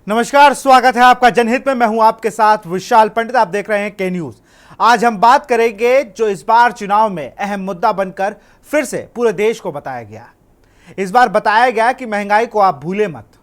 नमस्कार, स्वागत है आपका जनहित में। मैं हूं आपके साथ विशाल पंडित। आप देख रहे हैं के न्यूज। आज हम बात करेंगे जो इस बार चुनाव में अहम मुद्दा बनकर फिर से पूरे देश को बताया गया। इस बार बताया गया कि महंगाई को आप भूले मत।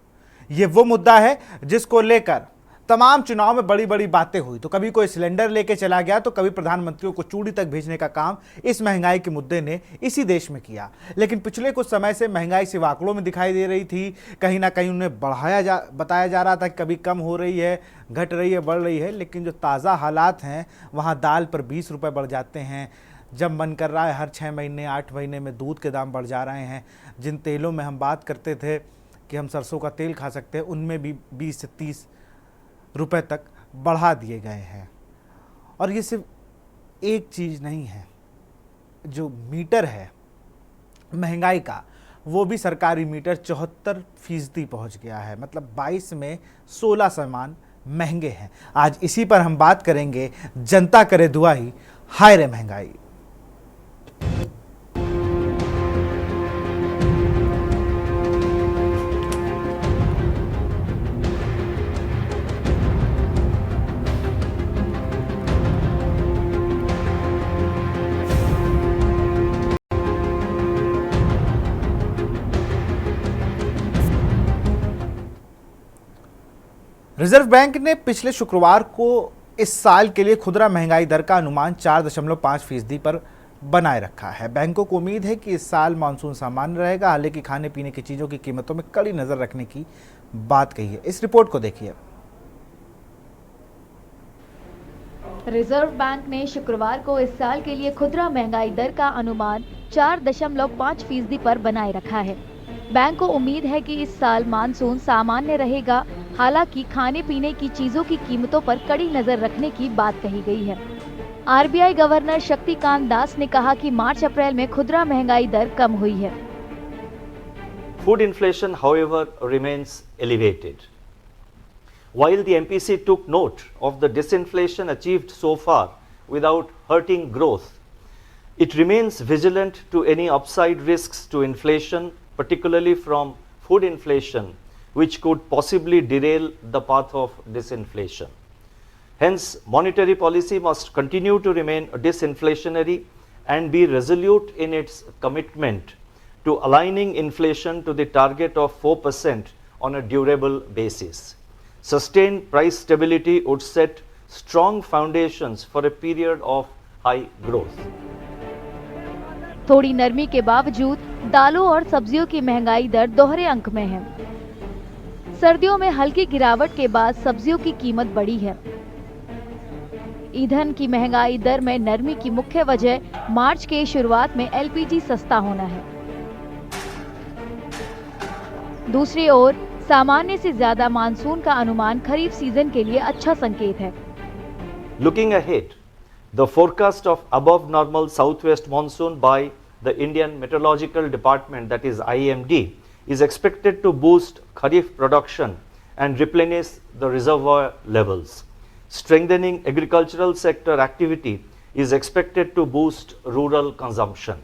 ये वो मुद्दा है जिसको लेकर तमाम चुनाव में बड़ी बड़ी बातें हुई। तो कभी कोई सिलेंडर लेके चला गया, तो कभी प्रधानमंत्रियों को चूड़ी तक भेजने का काम इस महंगाई के मुद्दे ने इसी देश में किया। लेकिन पिछले कुछ समय से महंगाई सिर्फ आंकड़ों में दिखाई दे रही थी। कहीं ना कहीं उन्हें बताया जा रहा था कि कभी कम हो रही है, घट रही है, बढ़ रही है। लेकिन जो ताज़ा हालात हैं, वहाँ दाल पर 20 रुपये बढ़ जाते हैं। जब मन कर रहा है हर 6 महीने 8 महीने में दूध के दाम बढ़ जा रहे हैं। जिन तेलों में हम बात करते थे कि हम सरसों का तेल खा सकते हैं, उनमें भी 20 से 30 रुपए तक बढ़ा दिए गए हैं। और ये सिर्फ एक चीज़ नहीं है, जो मीटर है महंगाई का, वो भी सरकारी मीटर 74% पहुंच गया है। मतलब 22 में 16 सामान महंगे हैं। आज इसी पर हम बात करेंगे। जनता करे दुआई, हाय रे महंगाई। रिजर्व बैंक ने पिछले शुक्रवार को इस साल के लिए खुदरा महंगाई दर का अनुमान 4.5% पर बनाए रखा है। बैंकों को उम्मीद है कि इस साल मानसून सामान्य रहेगा। हालांकि खाने पीने की चीज़ों की कीमतों में कड़ी नज़र रखने की बात कही है। इस रिपोर्ट को देखिए। रिजर्व बैंक ने शुक्रवार को इस साल के लिए खुदरा महंगाई दर का अनुमान 4.5% पर बनाए रखा है। बैंक को उम्मीद है कि इस साल मानसून सामान्य रहेगा। हालांकि खाने पीने की चीजों की कीमतों पर कड़ी नजर रखने की बात कही गई है। आरबीआई गवर्नर शक्तिकांत दास ने कहा कि मार्च अप्रैल में खुदरा महंगाई दर कम हुई है। Food inflation, however, remains elevated. While the MPC took note of the disinflation achieved so far without hurting growth, it remains vigilant to any upside risks to inflation, particularly from food inflation, which could possibly derail the path of disinflation. Hence, monetary policy must continue to remain disinflationary and be resolute in its commitment to aligning inflation to the target of 4% on a durable basis. Sustained price stability would set strong foundations for a period of high growth. थोड़ी नरमी के बावजूद दालों और सब्जियों की महंगाई दर दोहरे अंक में है। सर्दियों में हल्की गिरावट के बाद सब्जियों की कीमत बढ़ी है। ईंधन की महंगाई दर में नरमी की मुख्य वजह मार्च के शुरुआत में एलपीजी सस्ता होना है। दूसरी ओर सामान्य से ज्यादा मानसून का अनुमान खरीफ सीजन के लिए अच्छा संकेत है। Looking ahead, the forecast of above normal southwest monsoon by the Indian Meteorological Department, that is IMD, is expected to boost kharif production and replenish the reservoir levels. Strengthening agricultural sector activity is expected to boost rural consumption.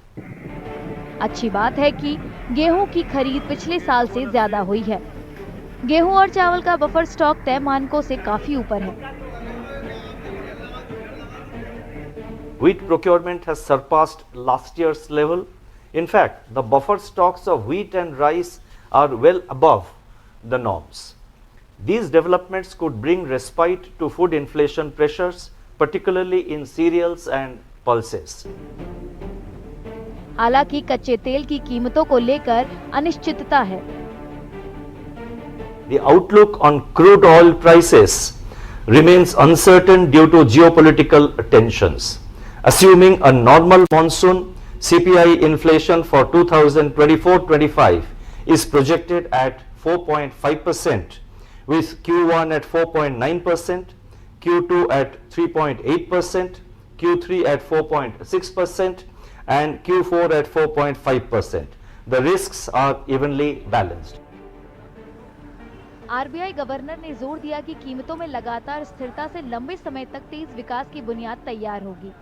अच्छी बात है कि गेहूं की खरीद पिछले साल से ज्यादा हुई है। गेहूं और चावल का बफर स्टॉक तय मानकों से काफी ऊपर है। Wheat procurement has surpassed last year's level. In fact, the buffer stocks of wheat and rice are well above the norms. These developments could bring respite to food inflation pressures, particularly in cereals and pulses. हालांकि कच्चे तेल की कीमतों को लेकर अनिश्चितता है। The outlook on crude oil prices remains uncertain due to geopolitical tensions. Assuming a normal monsoon, CPI inflation for 2024-25 is projected at 4.5%, with Q1 at 4.9%, Q2 at 3.8%, Q3 at 4.6%, and Q4 at 4.5%. The risks are evenly balanced. RBI governor ने जोर दिया कि कीमतों में लगातार स्थिरता से लंबे समय तक तेज विकास की बुनियाद तैयार होगी।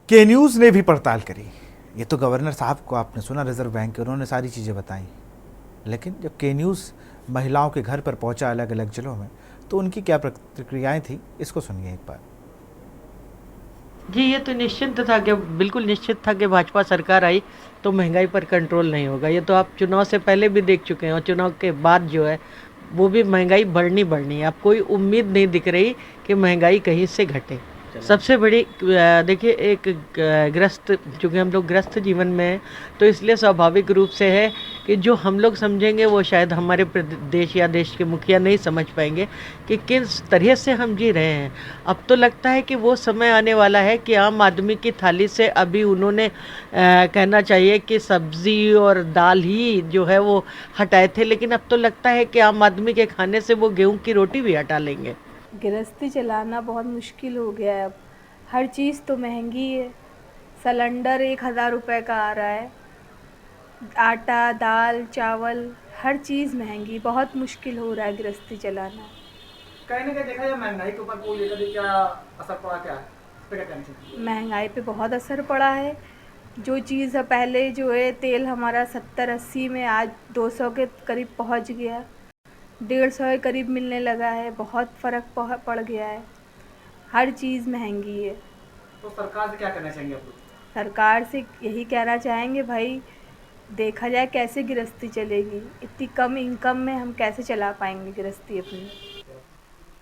के न्यूज़ ने भी पड़ताल करी। ये तो गवर्नर साहब को आपने सुना, रिजर्व बैंक के, उन्होंने सारी चीज़ें बताई, लेकिन जब के न्यूज़ महिलाओं के घर पर पहुंचा अलग अलग जिलों में, तो उनकी क्या प्रतिक्रियाएं थी, इसको सुनिए एक बार। जी, ये तो निश्चित था कि बिल्कुल निश्चित था कि भाजपा सरकार आई तो महंगाई पर कंट्रोल नहीं होगा। ये तो आप चुनाव से पहले भी देख चुके हैं और चुनाव के बाद जो है वो भी महंगाई बढ़नी है। अब कोई उम्मीद नहीं दिख रही कि महंगाई कहीं से घटे। सबसे बड़ी देखिए, एक ग्रस्त, चूँकि हम लोग ग्रस्त जीवन में हैं, तो इसलिए स्वाभाविक रूप से है कि जो हम लोग समझेंगे वो शायद हमारे प्रदेश या देश के मुखिया नहीं समझ पाएंगे कि किस तरह से हम जी रहे हैं। अब तो लगता है कि वो समय आने वाला है कि आम आदमी की थाली से अभी उन्होंने कहना चाहिए कि सब्ज़ी और दाल ही जो है वो हटाए थे, लेकिन अब तो लगता है कि आम आदमी के खाने से वो गेहूं की रोटी भी हटा लेंगे। गृहस्थी चलाना बहुत मुश्किल हो गया है। अब हर चीज़ तो महंगी है। सिलेंडर 1000 रुपये का आ रहा है, आटा, दाल, चावल, हर चीज़ महंगी, बहुत मुश्किल हो रहा है गृहस्थी चलाना। कहीं ना कहीं देखा जाए महंगाई के ऊपर को लेकर क्या असर पड़ा, क्या है इस पे क्या कहना चाहिए? महंगाई पे बहुत असर पड़ा है। जो चीज़ पहले जो है तेल हमारा 70-80 में, आज 200 के करीब पहुंच गया, 150 के करीब मिलने लगा है। बहुत फ़र्क पड़ गया है, हर चीज़ महंगी है। तो सरकार से क्या करना चाहेंगे आप लोग? सरकार से यही कहना चाहेंगे, भाई देखा जाए कैसे गृहस्थी चलेगी। इतनी कम इनकम में हम कैसे चला पाएंगे गृहस्थी अपनी।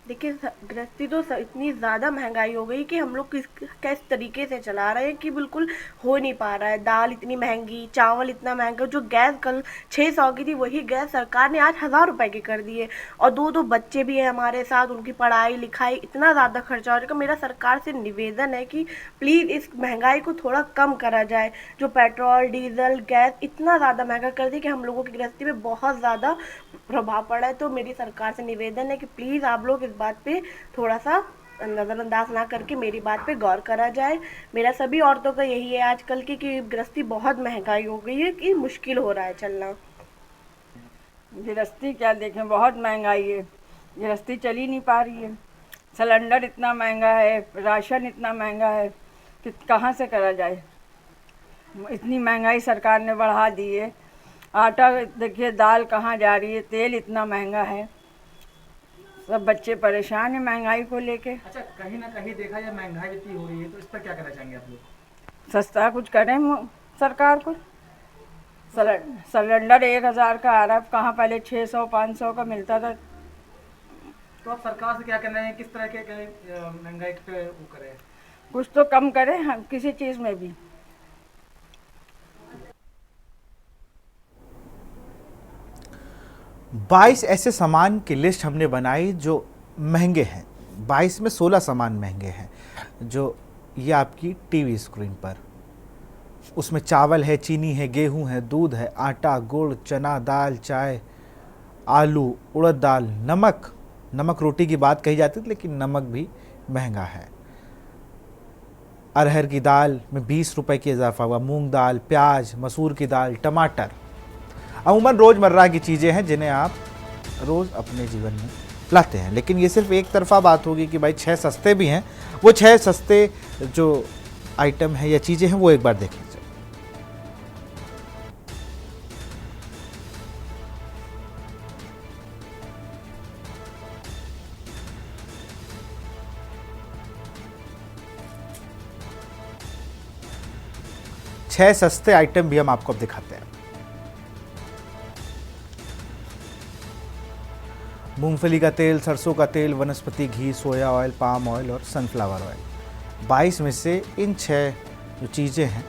देखिए, गृहस्थी तो इतनी ज़्यादा महंगाई हो गई कि हम लोग किस तरीके से चला रहे हैं कि बिल्कुल हो नहीं पा रहा है। दाल इतनी महंगी, चावल इतना महंगा, जो गैस कल 600 की थी वही गैस सरकार ने आज 1000 रुपये की कर दी है। और दो बच्चे भी हैं हमारे साथ, उनकी पढ़ाई लिखाई, इतना ज़्यादा खर्चा हो रहा है। मेरा सरकार से निवेदन है कि प्लीज़ इस महंगाई को थोड़ा कम करा जाए। जो पेट्रोल, डीजल, गैस इतना ज़्यादा महंगा कर दी कि हम लोगों की गृहस्थी में बहुत ज़्यादा प्रभाव पड़ा है। तो मेरी सरकार से निवेदन है कि प्लीज़ आप लोग इस बात पे थोड़ा सा नज़रअंदाज ना करके मेरी बात पे गौर करा जाए। मेरा सभी औरतों का यही है आजकल की कि गृहस्थी बहुत महंगाई हो गई है कि मुश्किल हो रहा है चलना। गृहस्थी क्या देखें, बहुत महंगाई है, गृहस्थी चल ही नहीं पा रही है। सिलेंडर इतना महंगा है, राशन इतना महंगा है कि कहाँ से करा जाए। इतनी महंगाई सरकार ने बढ़ा दी है। आटा देखिए, दाल कहाँ जा रही है, तेल इतना महंगा है, सब बच्चे परेशान हैं महंगाई को लेके। अच्छा, कहीं ना कहीं देखा जाए महंगाई इतनी हो रही है, तो इस पर क्या करना चाहेंगे आप लोग? सस्ता कुछ करें सरकार को। सिलेंडर 1000 का आ रहा है, कहाँ पहले 600-500 का मिलता था। तो आप सरकार से क्या करना है, किस तरह के महंगाई पे वो करें? कुछ तो कम करें हम किसी चीज़ में भी। 22 ऐसे सामान की लिस्ट हमने बनाई जो महंगे हैं। 22 में 16 सामान महंगे हैं, जो ये आपकी टीवी स्क्रीन पर, उसमें चावल है, चीनी है, गेहूं है, दूध है, आटा, गुड़, चना दाल, चाय, आलू, उड़द दाल, नमक रोटी की बात कही जाती है, लेकिन नमक भी महंगा है। अरहर की दाल में 20 रुपए की इजाफा हुआ, मूंग दाल, प्याज, मसूर की दाल, टमाटर। अमूमन रोज़मर्रा की चीज़ें हैं जिन्हें आप रोज़ अपने जीवन में लाते हैं, लेकिन ये सिर्फ एक तरफा बात होगी कि भाई 6 सस्ते भी हैं। वो 6 सस्ते जो आइटम है या चीज़ें हैं वो एक बार देख लीजिए। छह सस्ते आइटम भी हम आपको अब दिखाते हैं। मूंगफली का तेल, सरसों का तेल, वनस्पति घी, सोया ऑयल, पाम ऑयल और सनफ्लावर ऑयल। 22 में से इन 6 जो चीज़ें हैं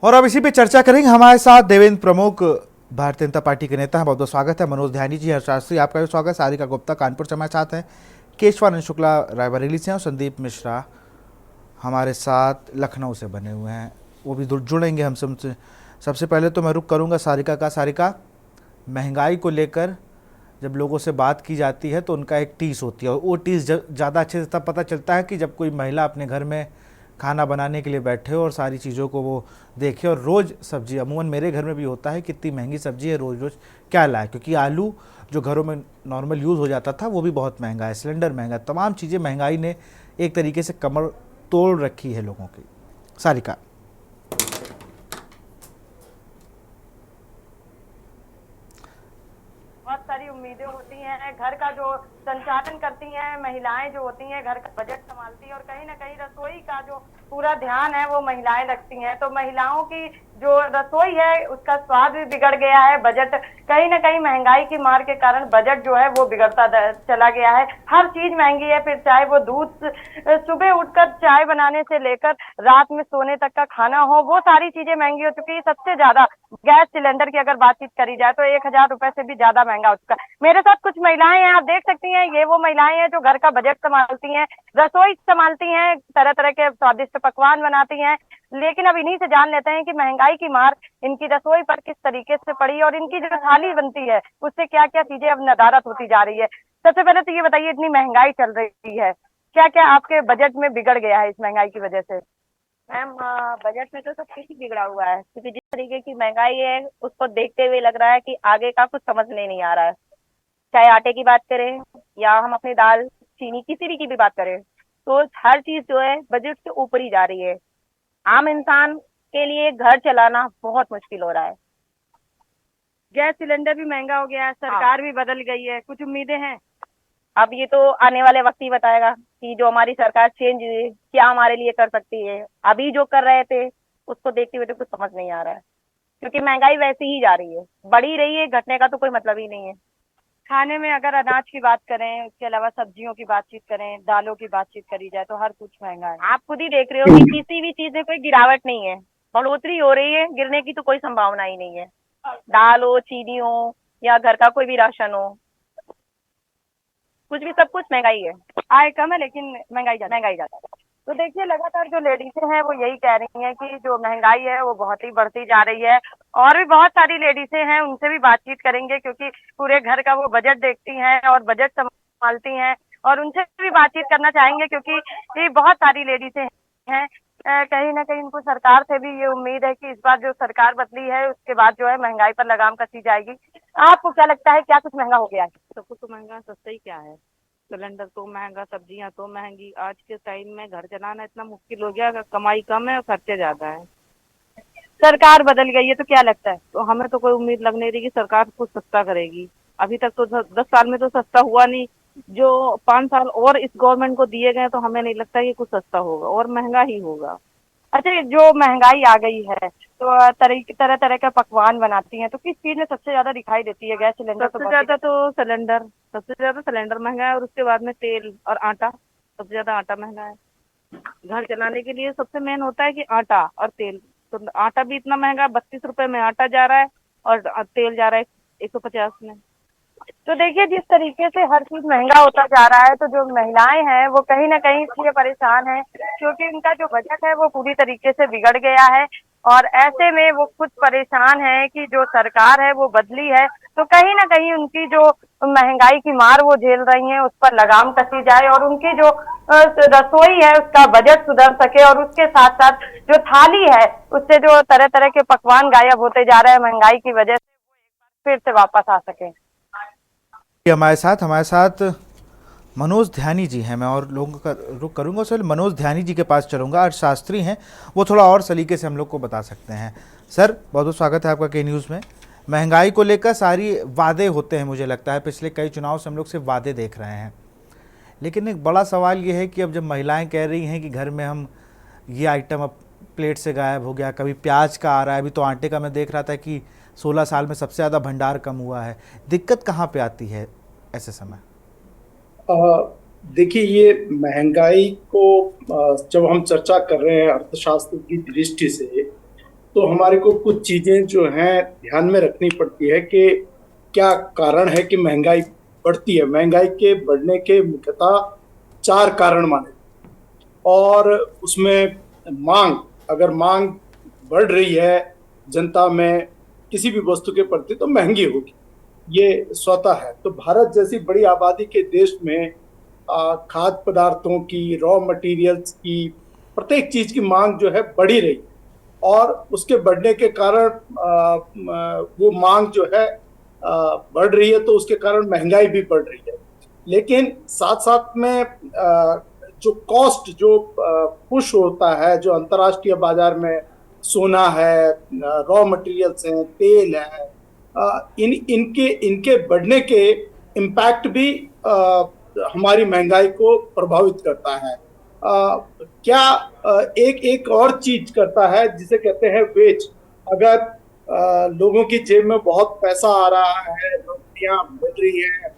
और अब इसी पे चर्चा करेंगे। हमारे साथ देवेंद्र प्रमुख भारतीय जनता पार्टी के नेता हैं, बहुत बहुत स्वागत है। मनोज ध्यानी जी, हर्षशास्त्री, आपका भी स्वागत है। सारिका गुप्ता कानपुर से हमारे साथ हैं, केशवानंद शुक्ला रायबरेली से हैं और संदीप मिश्रा हमारे साथ लखनऊ से बने हुए हैं, वो भी जुड़ेंगे हमसे। सबसे पहले तो मैं रुख करूंगा सारिका का। सारिका, महंगाई को लेकर जब लोगों से बात की जाती है तो उनका एक टीस होती है, और वो टीस ज़्यादा अच्छे से तब पता चलता है कि जब कोई महिला अपने घर में खाना बनाने के लिए बैठे हो और सारी चीज़ों को वो देखे। और रोज़ सब्जी, अमूमन मेरे घर में भी होता है, कितनी महंगी सब्जी है, रोज़ रोज़ क्या लाए, क्योंकि आलू जो घरों में नॉर्मल यूज़ हो जाता था वो भी बहुत महंगा है, सिलेंडर महंगा, तमाम चीज़ें महंगाई ने एक तरीके से कमर तोड़ रखी है लोगों की। सारिका। बहुत सारी उम्मीदें होती हैं, घर का जो संचालन करती हैं महिलाएं जो होती हैं, घर का बजट संभालती हैं, और कहीं ना कहीं रसोई का जो पूरा ध्यान है वो महिलाएं रखती हैं। तो महिलाओं की जो रसोई है उसका स्वाद भी बिगड़ गया है, बजट कहीं ना कहीं महंगाई की मार के कारण बजट जो है वो बिगड़ता चला गया है। हर चीज महंगी है, फिर चाहे वो दूध, सुबह उठकर चाय बनाने से लेकर रात में सोने तक का खाना हो, वो सारी चीजें महंगी हो चुकी है। सबसे ज्यादा गैस सिलेंडर की अगर बातचीत करी जाए तो 1000 रुपए से भी ज्यादा महंगा हो चुका है। मेरे साथ कुछ महिलाएं हैं, आप देख सकती हैं, ये वो महिलाएं हैं जो घर का बजट संभालती हैं, रसोई संभालती हैं, तरह तरह के स्वादिष्ट पकवान बनाती हैं। लेकिन अब इन्हीं से जान लेते हैं कि महंगाई की मार इनकी रसोई पर किस तरीके से पड़ी, और इनकी जो थाली बनती है उससे क्या क्या चीजें अब नदारत होती जा रही है। सबसे पहले तो ये बताइए, इतनी महंगाई चल रही है, क्या क्या आपके बजट में बिगड़ गया है इस महंगाई की वजह से? मैम, बजट में तो सब कुछ ही बिगड़ा हुआ है, क्योंकि जिस तरीके की महंगाई है उसको देखते हुए लग रहा है कि आगे का कुछ समझ में नहीं आ रहा है। चाहे आटे की बात करें या हम अपनी दाल, चीनी, किसी भी की भी बात करें, तो हर चीज जो है बजट से ऊपर ही जा रही है। आम इंसान के लिए घर चलाना बहुत मुश्किल हो रहा है। गैस सिलेंडर भी महंगा हो गया है, सरकार भी बदल गई है, कुछ उम्मीदें हैं? अब ये तो आने वाले वक्त ही बताएगा कि जो हमारी सरकार चेंज हुई क्या हमारे लिए कर सकती है। अभी जो कर रहे थे उसको देखते हुए तो कुछ समझ नहीं आ रहा है, क्योंकि महंगाई वैसे ही जा रही है, बढ़ी रही है, घटने का तो कोई मतलब ही नहीं है। खाने में अगर अनाज की बात करें, उसके अलावा सब्जियों की बातचीत करें, दालों की बातचीत करी जाए तो हर कुछ महंगा है। आप खुद ही देख रहे हो कि किसी भी चीज में कोई गिरावट नहीं है, बढ़ोतरी हो रही है, गिरने की तो कोई संभावना ही नहीं है। दाल हो, चीनी हो या घर का कोई भी राशन हो, कुछ भी, सब कुछ महंगाई है। आय कम है लेकिन महंगाई ज्यादा है। तो देखिए, लगातार जो लेडीजें हैं वो यही कह रही हैं कि जो महंगाई है वो बहुत ही बढ़ती जा रही है। और भी बहुत सारी लेडीजें हैं, उनसे भी बातचीत करेंगे, क्योंकि पूरे घर का वो बजट देखती हैं और बजट संभालती हैं, और उनसे भी बातचीत करना चाहेंगे, क्योंकि ये बहुत सारी लेडीजें हैं। कहीं ना कहीं उनको सरकार से भी ये उम्मीद है कि इस बार जो सरकार बदली है उसके बाद जो है महंगाई पर लगाम कसी जाएगी। आपको क्या लगता है, क्या कुछ महंगा हो गया है? सब कुछ तो महंगा, सस्ता ही क्या है। सिलेंडर तो महंगा, सब्जियां तो महंगी। आज के टाइम में घर चलाना इतना मुश्किल हो गया, कमाई कम है और खर्चे ज्यादा है। सरकार बदल गई है तो क्या लगता है? तो हमें तो कोई उम्मीद लग नहीं रही कि सरकार कुछ सस्ता करेगी। अभी तक तो 10 साल में तो सस्ता हुआ नहीं, जो 5 साल और इस गवर्नमेंट को दिए गए तो हमें नहीं लगता कि कुछ सस्ता होगा, और महंगा ही होगा। अच्छा, जो महंगाई आ गई है तो तरह तरह के पकवान बनाती हैं, तो किस चीज में सबसे ज्यादा दिखाई देती है? गैस सिलेंडर सबसे ज्यादा सिलेंडर महंगा है, और उसके बाद में तेल और आटा। सबसे ज्यादा आटा महंगा है। घर चलाने के लिए सबसे मेन होता है कि आटा और तेल। तो आटा भी इतना महंगा, 32 रुपए में आटा जा रहा है और तेल जा रहा है 150 में। तो देखिए, जिस तरीके से हर चीज महंगा होता जा रहा है, तो जो महिलाएं हैं वो कहीं ना कहीं इसलिए परेशान हैं, क्योंकि उनका जो बजट है वो पूरी तरीके से बिगड़ गया है। और ऐसे में वो खुद परेशान है कि जो सरकार है वो बदली है, तो कहीं ना कहीं उनकी जो महंगाई की मार वो झेल रही हैं उस पर लगाम कसी जाए, और उनकी जो रसोई है उसका बजट सुधर सके, और उसके साथ साथ जो थाली है उससे जो तरह तरह के पकवान गायब होते जा रहे हैं महंगाई की वजह से, वो एक बार फिर से वापस आ सके। हमारे साथ मनोज ध्यानी जी हैं। मैं और लोगों का रुख करूंगा, उससे मनोज ध्यानी जी के पास चलूंगा। अर्थशास्त्री हैं, वो थोड़ा और सलीके से हम लोग को बता सकते हैं। सर, बहुत बहुत स्वागत है आपका के न्यूज़ में। महंगाई को लेकर सारी वादे होते हैं, मुझे लगता है पिछले कई चुनाव से हम लोग सिर्फ वादे देख रहे हैं, लेकिन एक बड़ा सवाल ये है कि अब जब महिलाएं कह रही हैं कि घर में हम ये आइटम अब प्लेट से गायब हो गया, कभी प्याज का आ रहा है, अभी तो आटे का मैं देख रहा था कि 16 साल में सबसे ज़्यादा भंडार कम हुआ है। दिक्कत कहाँ पे आती है ऐसे समय? देखिए, ये महंगाई को जब हम चर्चा कर रहे हैं अर्थशास्त्र की दृष्टि से, तो हमारे को कुछ चीज़ें जो हैं ध्यान में रखनी पड़ती है कि क्या कारण है कि महंगाई बढ़ती है। महंगाई के बढ़ने के मुख्यतः 4 कारण माने, और उसमें अगर मांग बढ़ रही है जनता में किसी भी वस्तु के प्रति, तो महंगी होगी। ये स्वतः है। तो भारत जैसी बड़ी आबादी के देश में खाद्य पदार्थों की, रॉ मटेरियल्स की, प्रत्येक चीज की मांग जो है बढ़ी रही है और उसके बढ़ने के कारण वो मांग जो है बढ़ रही है, तो उसके कारण महंगाई भी बढ़ रही है। लेकिन साथ साथ में जो कॉस्ट जो पुश होता है, जो अंतर्राष्ट्रीय बाजार में सोना है, रॉ मटेरियल्स हैं, तेल है, इनके बढ़ने के इम्पैक्ट भी हमारी महंगाई को प्रभावित करता है। एक और चीज करता है जिसे कहते हैं वेज। अगर लोगों की जेब में बहुत पैसा आ रहा है, नौकरियां बढ़ रही है,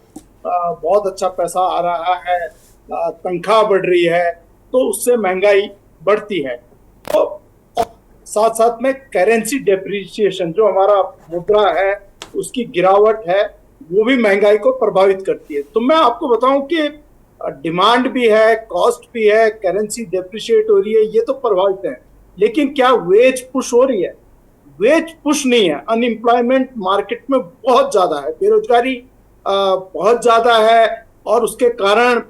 बहुत अच्छा पैसा आ रहा है, तनख्वाह बढ़ रही है, तो उससे महंगाई बढ़ती है। तो साथ साथ में करेंसी डेप्रिसिएशन, जो हमारा मुद्रा है उसकी गिरावट है, वो भी महंगाई को प्रभावित करती है। तो मैं आपको बताऊं कि डिमांड भी है, कॉस्ट भी है, करेंसी डेप्रिशिएट हो रही है, ये तो प्रभावित है। लेकिन क्या वेज पुश हो रही है? वेज पुश नहीं है। अनएम्प्लॉयमेंट मार्केट में बहुत ज्यादा है, बेरोजगारी बहुत ज्यादा है और उसके कारण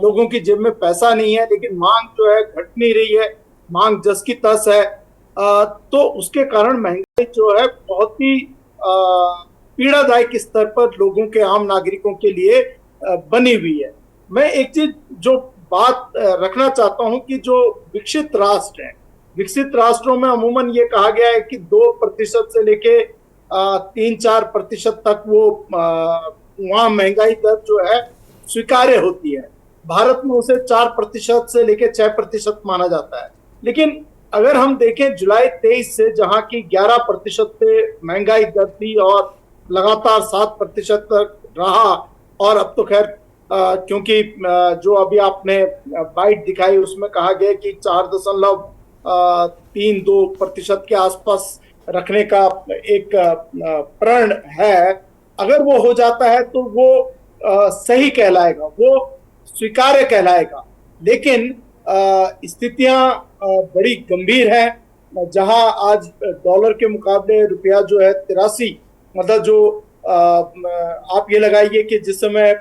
लोगों की जेब में पैसा नहीं है, लेकिन मांग जो है घट नहीं रही है, मांग जस की तस है। तो उसके कारण महंगाई जो है बहुत ही पीड़ादायक स्तर पर लोगों के, आम नागरिकों के लिए बनी हुई है। मैं एक चीज जो बात रखना चाहता हूं कि जो विकसित राष्ट्र हैं, विकसित राष्ट्रों में अमूमन ये कहा गया है कि 2% से लेके 3-4% तक वो वहाँ महंगाई दर जो है स्वीकार्य होती है। भारत में उसे 4% से लेके 6% माना जाता है। लेकिन अगर हम देखें जुलाई 23 से, जहां की 11% पे महंगाई दर थी और लगातार 7% तक रहा, और अब तो खैर क्योंकि जो अभी आपने बाइट दिखाई उसमें कहा गया कि 4.32% के आसपास रखने का एक प्रण है। अगर वो हो जाता है तो वो सही कहलाएगा, वो स्वीकार्य कहलाएगा। लेकिन स्थितियां बड़ी गंभीर हैं, जहां आज डॉलर के मुकाबले रुपया जो है 83, मतलब जो आप ये लगाइए कि जिस समय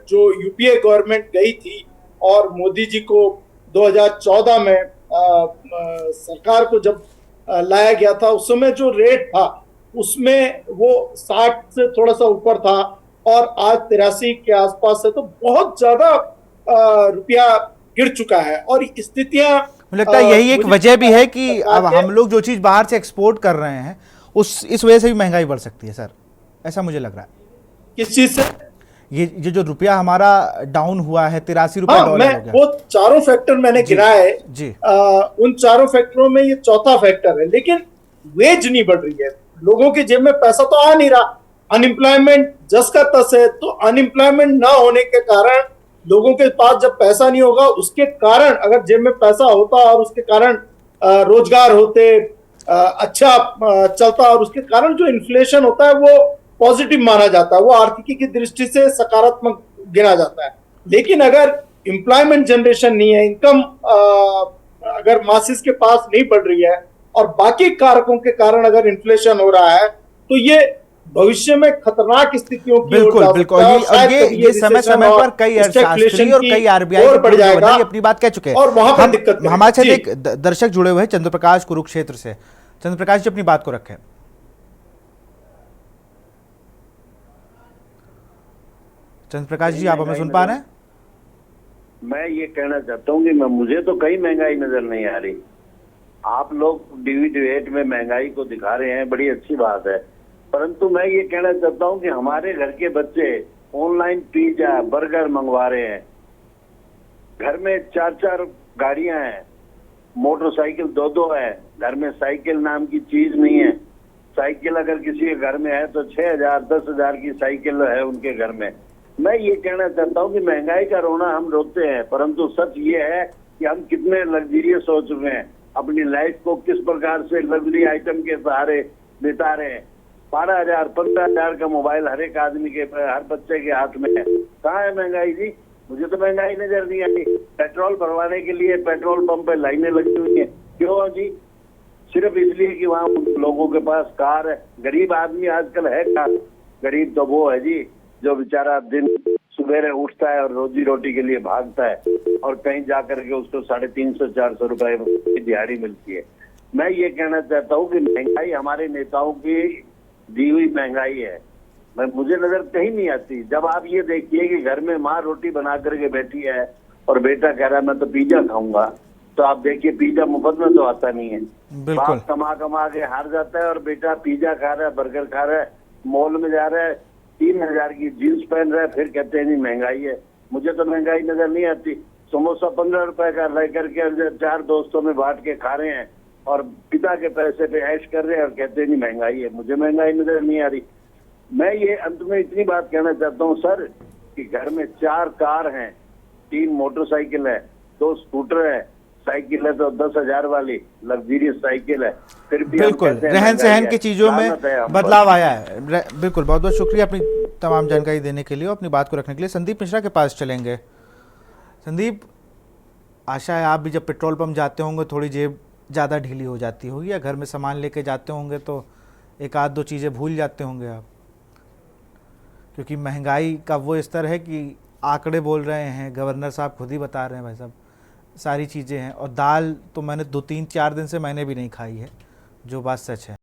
जो यूपीए गवर्नमेंट गई थी और मोदी जी को 2014 में सरकार को जब लाया गया था, उस समय जो रेट था उसमें वो 60 से थोड़ा सा ऊपर था और आज 83 के आसपास है। तो बहुत ज्यादा रुपया गिर चुका है और स्थितियां, मुझे लगता है यही एक वजह भी है कि अब हम लोग जो चीज बाहर से एक्सपोर्ट कर रहे हैं इस वजह से भी महंगाई बढ़ सकती है सर, ऐसा मुझे लग रहा है। किस चीज से? ये जो रुपया हमारा डाउन हुआ है 83 रुपए डॉलर हो गया। वो चारों फैक्टर मैंने गिनाए जी। उन चारों फैक्टरों में ये चौथा फैक्टर है। लेकिन वेज नहीं बढ़ रही है, लोगों की जेब में पैसा तो आ नहीं रहा, अनएम्प्लॉयमेंट जस का तस है। तो अनएम्प्लॉयमेंट ना होने के कारण लोगों के पास जब पैसा नहीं होगा, उसके कारण अगर जेब में पैसा होता और उसके कारण रोजगार होते, अच्छा चलता, और उसके कारण जो इन्फ्लेशन होता है वो पॉजिटिव माना जाता है, वो आर्थिकी की दृष्टि से सकारात्मक गिना जाता है। लेकिन अगर एम्प्लॉयमेंट जनरेशन नहीं है, इनकम अगर मासिस के पास नहीं बढ़ रही है और बाकी कारकों के कारण अगर इन्फ्लेशन हो रहा है, तो ये भविष्य में खतरनाक स्थितियों की बिल्कुल बिल्कुल ये समय समय पर कई अर्थशास्त्री और कई आरबीआई अपनी बात कह चुके हैं और वहां पर दिक्कत। हमारे साथ एक दर्शक जुड़े हुए हैं चंद्र प्रकाश कुरुक्षेत्र से। चंद्र प्रकाश जी अपनी बात को रखें। चंद्र प्रकाश जी आप हमें सुन पा रहे हैं? मैं ये कहना चाहता हूँ कि मुझे तो कहीं महंगाई नजर नहीं आ रही। आप लोग डिबेट में महंगाई को दिखा रहे हैं, बड़ी अच्छी बात है, परंतु मैं ये कहना चाहता हूँ कि हमारे घर के बच्चे ऑनलाइन पिज्जा बर्गर मंगवा रहे हैं, घर में 4-4 गाड़ियां हैं, मोटरसाइकिल 2-2 है, घर में साइकिल नाम की चीज नहीं है। साइकिल अगर किसी के घर में है तो 6,000-10,000 की साइकिल है उनके घर में। मैं ये कहना चाहता हूँ कि महंगाई का रोना हम रोते हैं, परंतु सच ये है कि हम कितने लग्जरियस हो चुके हैं, अपनी लाइफ को किस प्रकार से लग्जरी आइटम के सहारे बिता रहे हैं। 12,000-15,000 का मोबाइल हर एक आदमी के, हर बच्चे के हाथ में है। कहाँ है महंगाई जी? मुझे तो महंगाई नजर नहीं आई। पेट्रोल भरवाने के लिए पेट्रोल पंप पे लाइनें लगी हुई है, क्यों जी? सिर्फ इसलिए कि वहाँ लोगों के पास कार है। गरीब आदमी आजकल है कार, गरीब तो वो है जी जो बेचारा दिन सुबह उठता है और रोजी रोटी के लिए भागता है और कहीं जाकर के उसको 350-400 रुपए की दिहाड़ी मिलती है। मैं ये कहना चाहता हूँ कि महंगाई हमारे नेताओं की दी हुई महंगाई है, मुझे नजर कहीं नहीं आती। जब आप ये देखिए कि घर में माँ रोटी बना करके बैठी है और बेटा कह रहा है मैं तो पिज्जा खाऊंगा, तो आप देखिए पिज्जा मुफ्त में तो आता नहीं है। बाप कमा कमा के हार जाता है और बेटा पिज्जा खा रहा है, बर्गर खा रहा है, मॉल में जा रहा है, 3000 की जींस पहन रहा है, फिर कहते हैं नहीं महंगाई है। मुझे तो महंगाई नजर नहीं आती। समोसा 15 रुपए का लेकर के 4 दोस्तों में बांट के खा रहे हैं और पिता के पैसे पे ऐश कर रहे हैं और कहते हैं नहीं महंगाई है। मुझे महंगाई नजर नहीं आ रही। मैं ये अंत में इतनी बात कहना चाहता हूँ सर कि घर में 4 कार हैं, 3 मोटरसाइकिल है, 2 स्कूटर है, साइकिल है तो 10,000 वाली लग्जरियस साइकिल है, फिर भी बिल्कुल रहन सहन की चीजों में बदलाव आया है। बिल्कुल, बहुत बहुत शुक्रिया अपनी तमाम जानकारी देने के लिए और अपनी बात को रखने के लिए। संदीप मिश्रा के पास चलेंगे। संदीप, आशा है आप भी जब पेट्रोल पंप जाते होंगे थोड़ी जेब ज़्यादा ढीली हो जाती होगी, या घर में सामान लेके जाते होंगे तो एक आध दो चीज़ें भूल जाते होंगे आप, क्योंकि महंगाई का वो स्तर है कि आंकड़े बोल रहे हैं, गवर्नर साहब खुद ही बता रहे हैं भाई साहब, सारी चीज़ें हैं। और दाल तो मैंने 2-3-4 दिन से मैंने भी नहीं खाई है, जो बात सच है।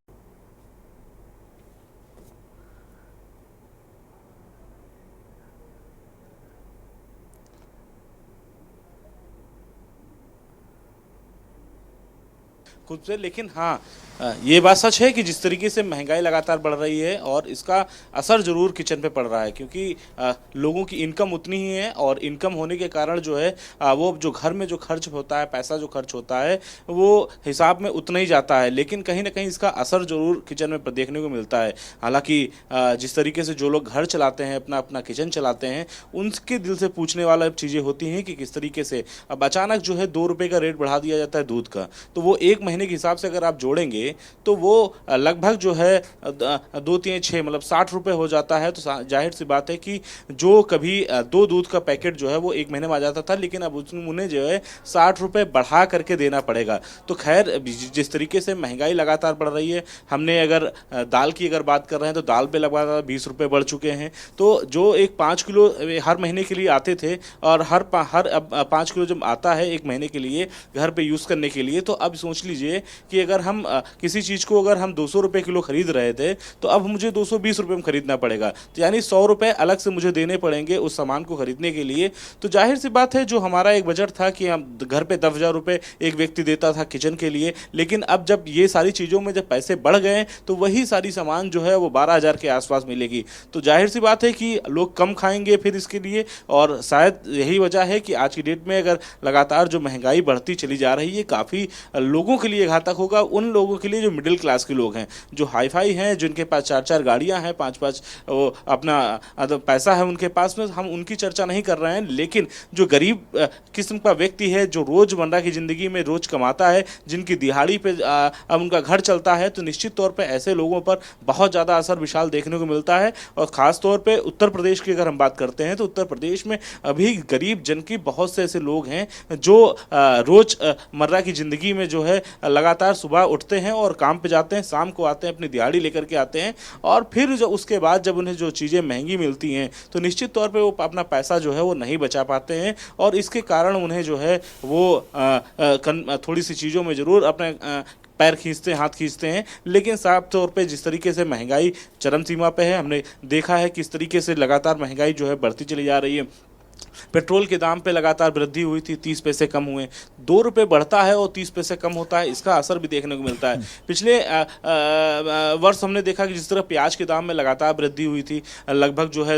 खुद से, लेकिन हाँ ये बात सच है कि जिस तरीके से महंगाई लगातार बढ़ रही है और इसका असर ज़रूर किचन पे पड़ रहा है, क्योंकि लोगों की इनकम उतनी ही है और इनकम होने के कारण जो है वो जो घर में जो खर्च होता है, पैसा जो खर्च होता है वो हिसाब में उतना ही जाता है, लेकिन कहीं ना कहीं इसका असर ज़रूर किचन में देखने को मिलता है। हालांकि जिस तरीके से जो लोग घर चलाते हैं, अपना अपना किचन चलाते हैं, उनके दिल से पूछने वाला चीज़ें होती हैं कि किस तरीके से अब अचानक जो है 2 रुपये का रेट बढ़ा दिया जाता है दूध का, तो वो 1 महीने के हिसाब से अगर आप जोड़ेंगे तो वो लगभग जो है 2-3-6 मतलब 60 रुपये हो जाता है। तो जाहिर सी बात है कि जो कभी 2 दूध का पैकेट जो है वो 1 महीने में आ जाता था, लेकिन अब उन्हें जो है 60 रुपये बढ़ा करके देना पड़ेगा। तो खैर जिस तरीके से महंगाई लगातार बढ़ रही है, हमने अगर दाल की अगर बात कर रहे हैं तो दाल पे लगातार 20 रुपये बढ़ चुके हैं। तो जो एक 5 किलो हर महीने के लिए आते थे और हर 5 किलो जब आता है 1 महीने के लिए घर पे यूज़ करने के लिए, तो अब सोच लीजिए कि अगर हम किसी चीज़ को अगर हम 200 रुपये किलो खरीद रहे थे तो अब मुझे 220 रुपये में खरीदना पड़ेगा, तो यानी 100 रुपये अलग से मुझे देने पड़ेंगे उस सामान को खरीदने के लिए। तो जाहिर सी बात है जो हमारा एक बजट था कि हम घर पे 10,000 रुपये एक व्यक्ति देता था किचन के लिए, लेकिन अब जब ये सारी चीज़ों में जब पैसे बढ़ गए तो वही सारी सामान जो है वो 12,000 के आसपास मिलेगी। तो जाहिर सी बात है कि लोग कम खाएंगे फिर इसके लिए, और शायद यही वजह है कि आज की डेट में अगर लगातार जो महंगाई बढ़ती चली जा रही है काफ़ी लोगों के लिए घातक होगा। उन लोगों के लिए जो मिडिल क्लास के लोग हैं, जो हाई फाई हैं, जिनके पास 4-4 गाड़ियां हैं, 5-5 अपना पैसा है उनके पास में, हम उनकी चर्चा नहीं कर रहे हैं। लेकिन जो गरीब किस्म का व्यक्ति है, जो रोज़मर्रा की ज़िंदगी में रोज़ कमाता है, जिनकी दिहाड़ी पे अब उनका घर चलता है, तो निश्चित तौर पे ऐसे लोगों पर बहुत ज़्यादा असर विशाल देखने को मिलता है। और ख़ास तौर पे उत्तर प्रदेश की अगर हम बात करते हैं तो उत्तर प्रदेश में अभी गरीब जन की बहुत से ऐसे लोग हैं जो रोज़मर्रा की ज़िंदगी में जो है लगातार सुबह उठते हैं और काम पे जाते हैं, शाम को आते हैं, अपनी दिहाड़ी लेकर के आते हैं, और फिर जो उसके बाद जब उन्हें जो चीज़ें महंगी मिलती हैं तो निश्चित तौर पे वो अपना पैसा जो है वो नहीं बचा पाते हैं, और इसके कारण उन्हें जो है वो थोड़ी सी चीज़ों में ज़रूर अपने पैर खींचते हैं, हाथ खींचते हैं। लेकिन साफ तौर पे जिस तरीके से महंगाई चरम सीमा पे है, हमने देखा है किस तरीके से लगातार महंगाई जो है बढ़ती चली जा रही है। पेट्रोल के दाम पे लगातार वृद्धि हुई थी, 30 पैसे कम हुए, 2 रुपये बढ़ता है और 30 पैसे कम होता है, इसका असर भी देखने को मिलता है। पिछले वर्ष हमने देखा कि जिस तरह प्याज के दाम में लगातार वृद्धि हुई थी, लगभग जो है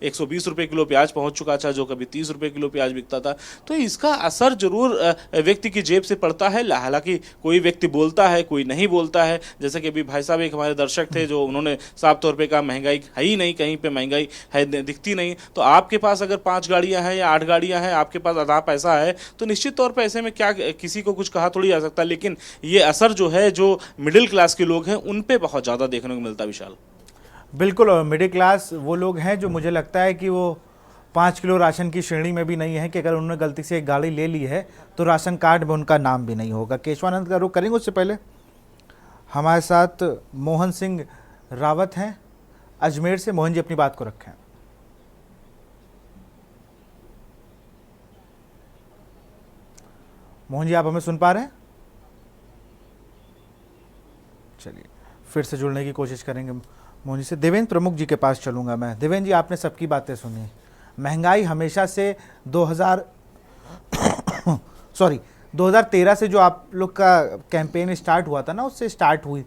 120 रुपये किलो प्याज पहुंच चुका था, जो कभी 30 रुपये किलो प्याज बिकता था। तो इसका असर जरूर व्यक्ति की जेब से पड़ता है। हालांकि कोई व्यक्ति बोलता है, कोई नहीं बोलता है। जैसे कि अभी भाई साहब एक हमारे दर्शक थे जो उन्होंने साफ तौर पर कहा महंगाई है ही नहीं, कहीं पर महंगाई है दिखती नहीं। तो आपके पास अगर 5 गाड़ियां हैं या 8 गाड़ियां हैं, आपके पास आधा पैसा है, तो निश्चित तौर पर ऐसे में क्या किसी को कुछ कहा थोड़ी जा सकता है। लेकिन ये असर जो है जो मिडिल क्लास के लोग हैं उन पे बहुत ज़्यादा देखने को मिलता है विशाल। बिल्कुल, और मिडिल क्लास वो लोग हैं जो मुझे लगता है कि वो 5 किलो राशन की श्रेणी में भी नहीं है, कि अगर उन्होंने गलती से एक गाड़ी ले ली है तो राशन कार्ड में उनका नाम भी नहीं होगा। केशवानंद का रुख करेंगे, उससे पहले हमारे साथ मोहन सिंह रावत हैं, अजमेर से। मोहन जी अपनी बात को रखें। मोहन जी आप हमें सुन पा रहे हैं? चलिए फिर से जुड़ने की कोशिश करेंगे मोहन जी से। देवेंद्र प्रमुख जी के पास चलूंगा मैं। देवेंद्र जी आपने सबकी बातें सुनी। महंगाई हमेशा से 2013 से जो आप लोग का कैंपेन स्टार्ट हुआ था ना, उससे स्टार्ट हुई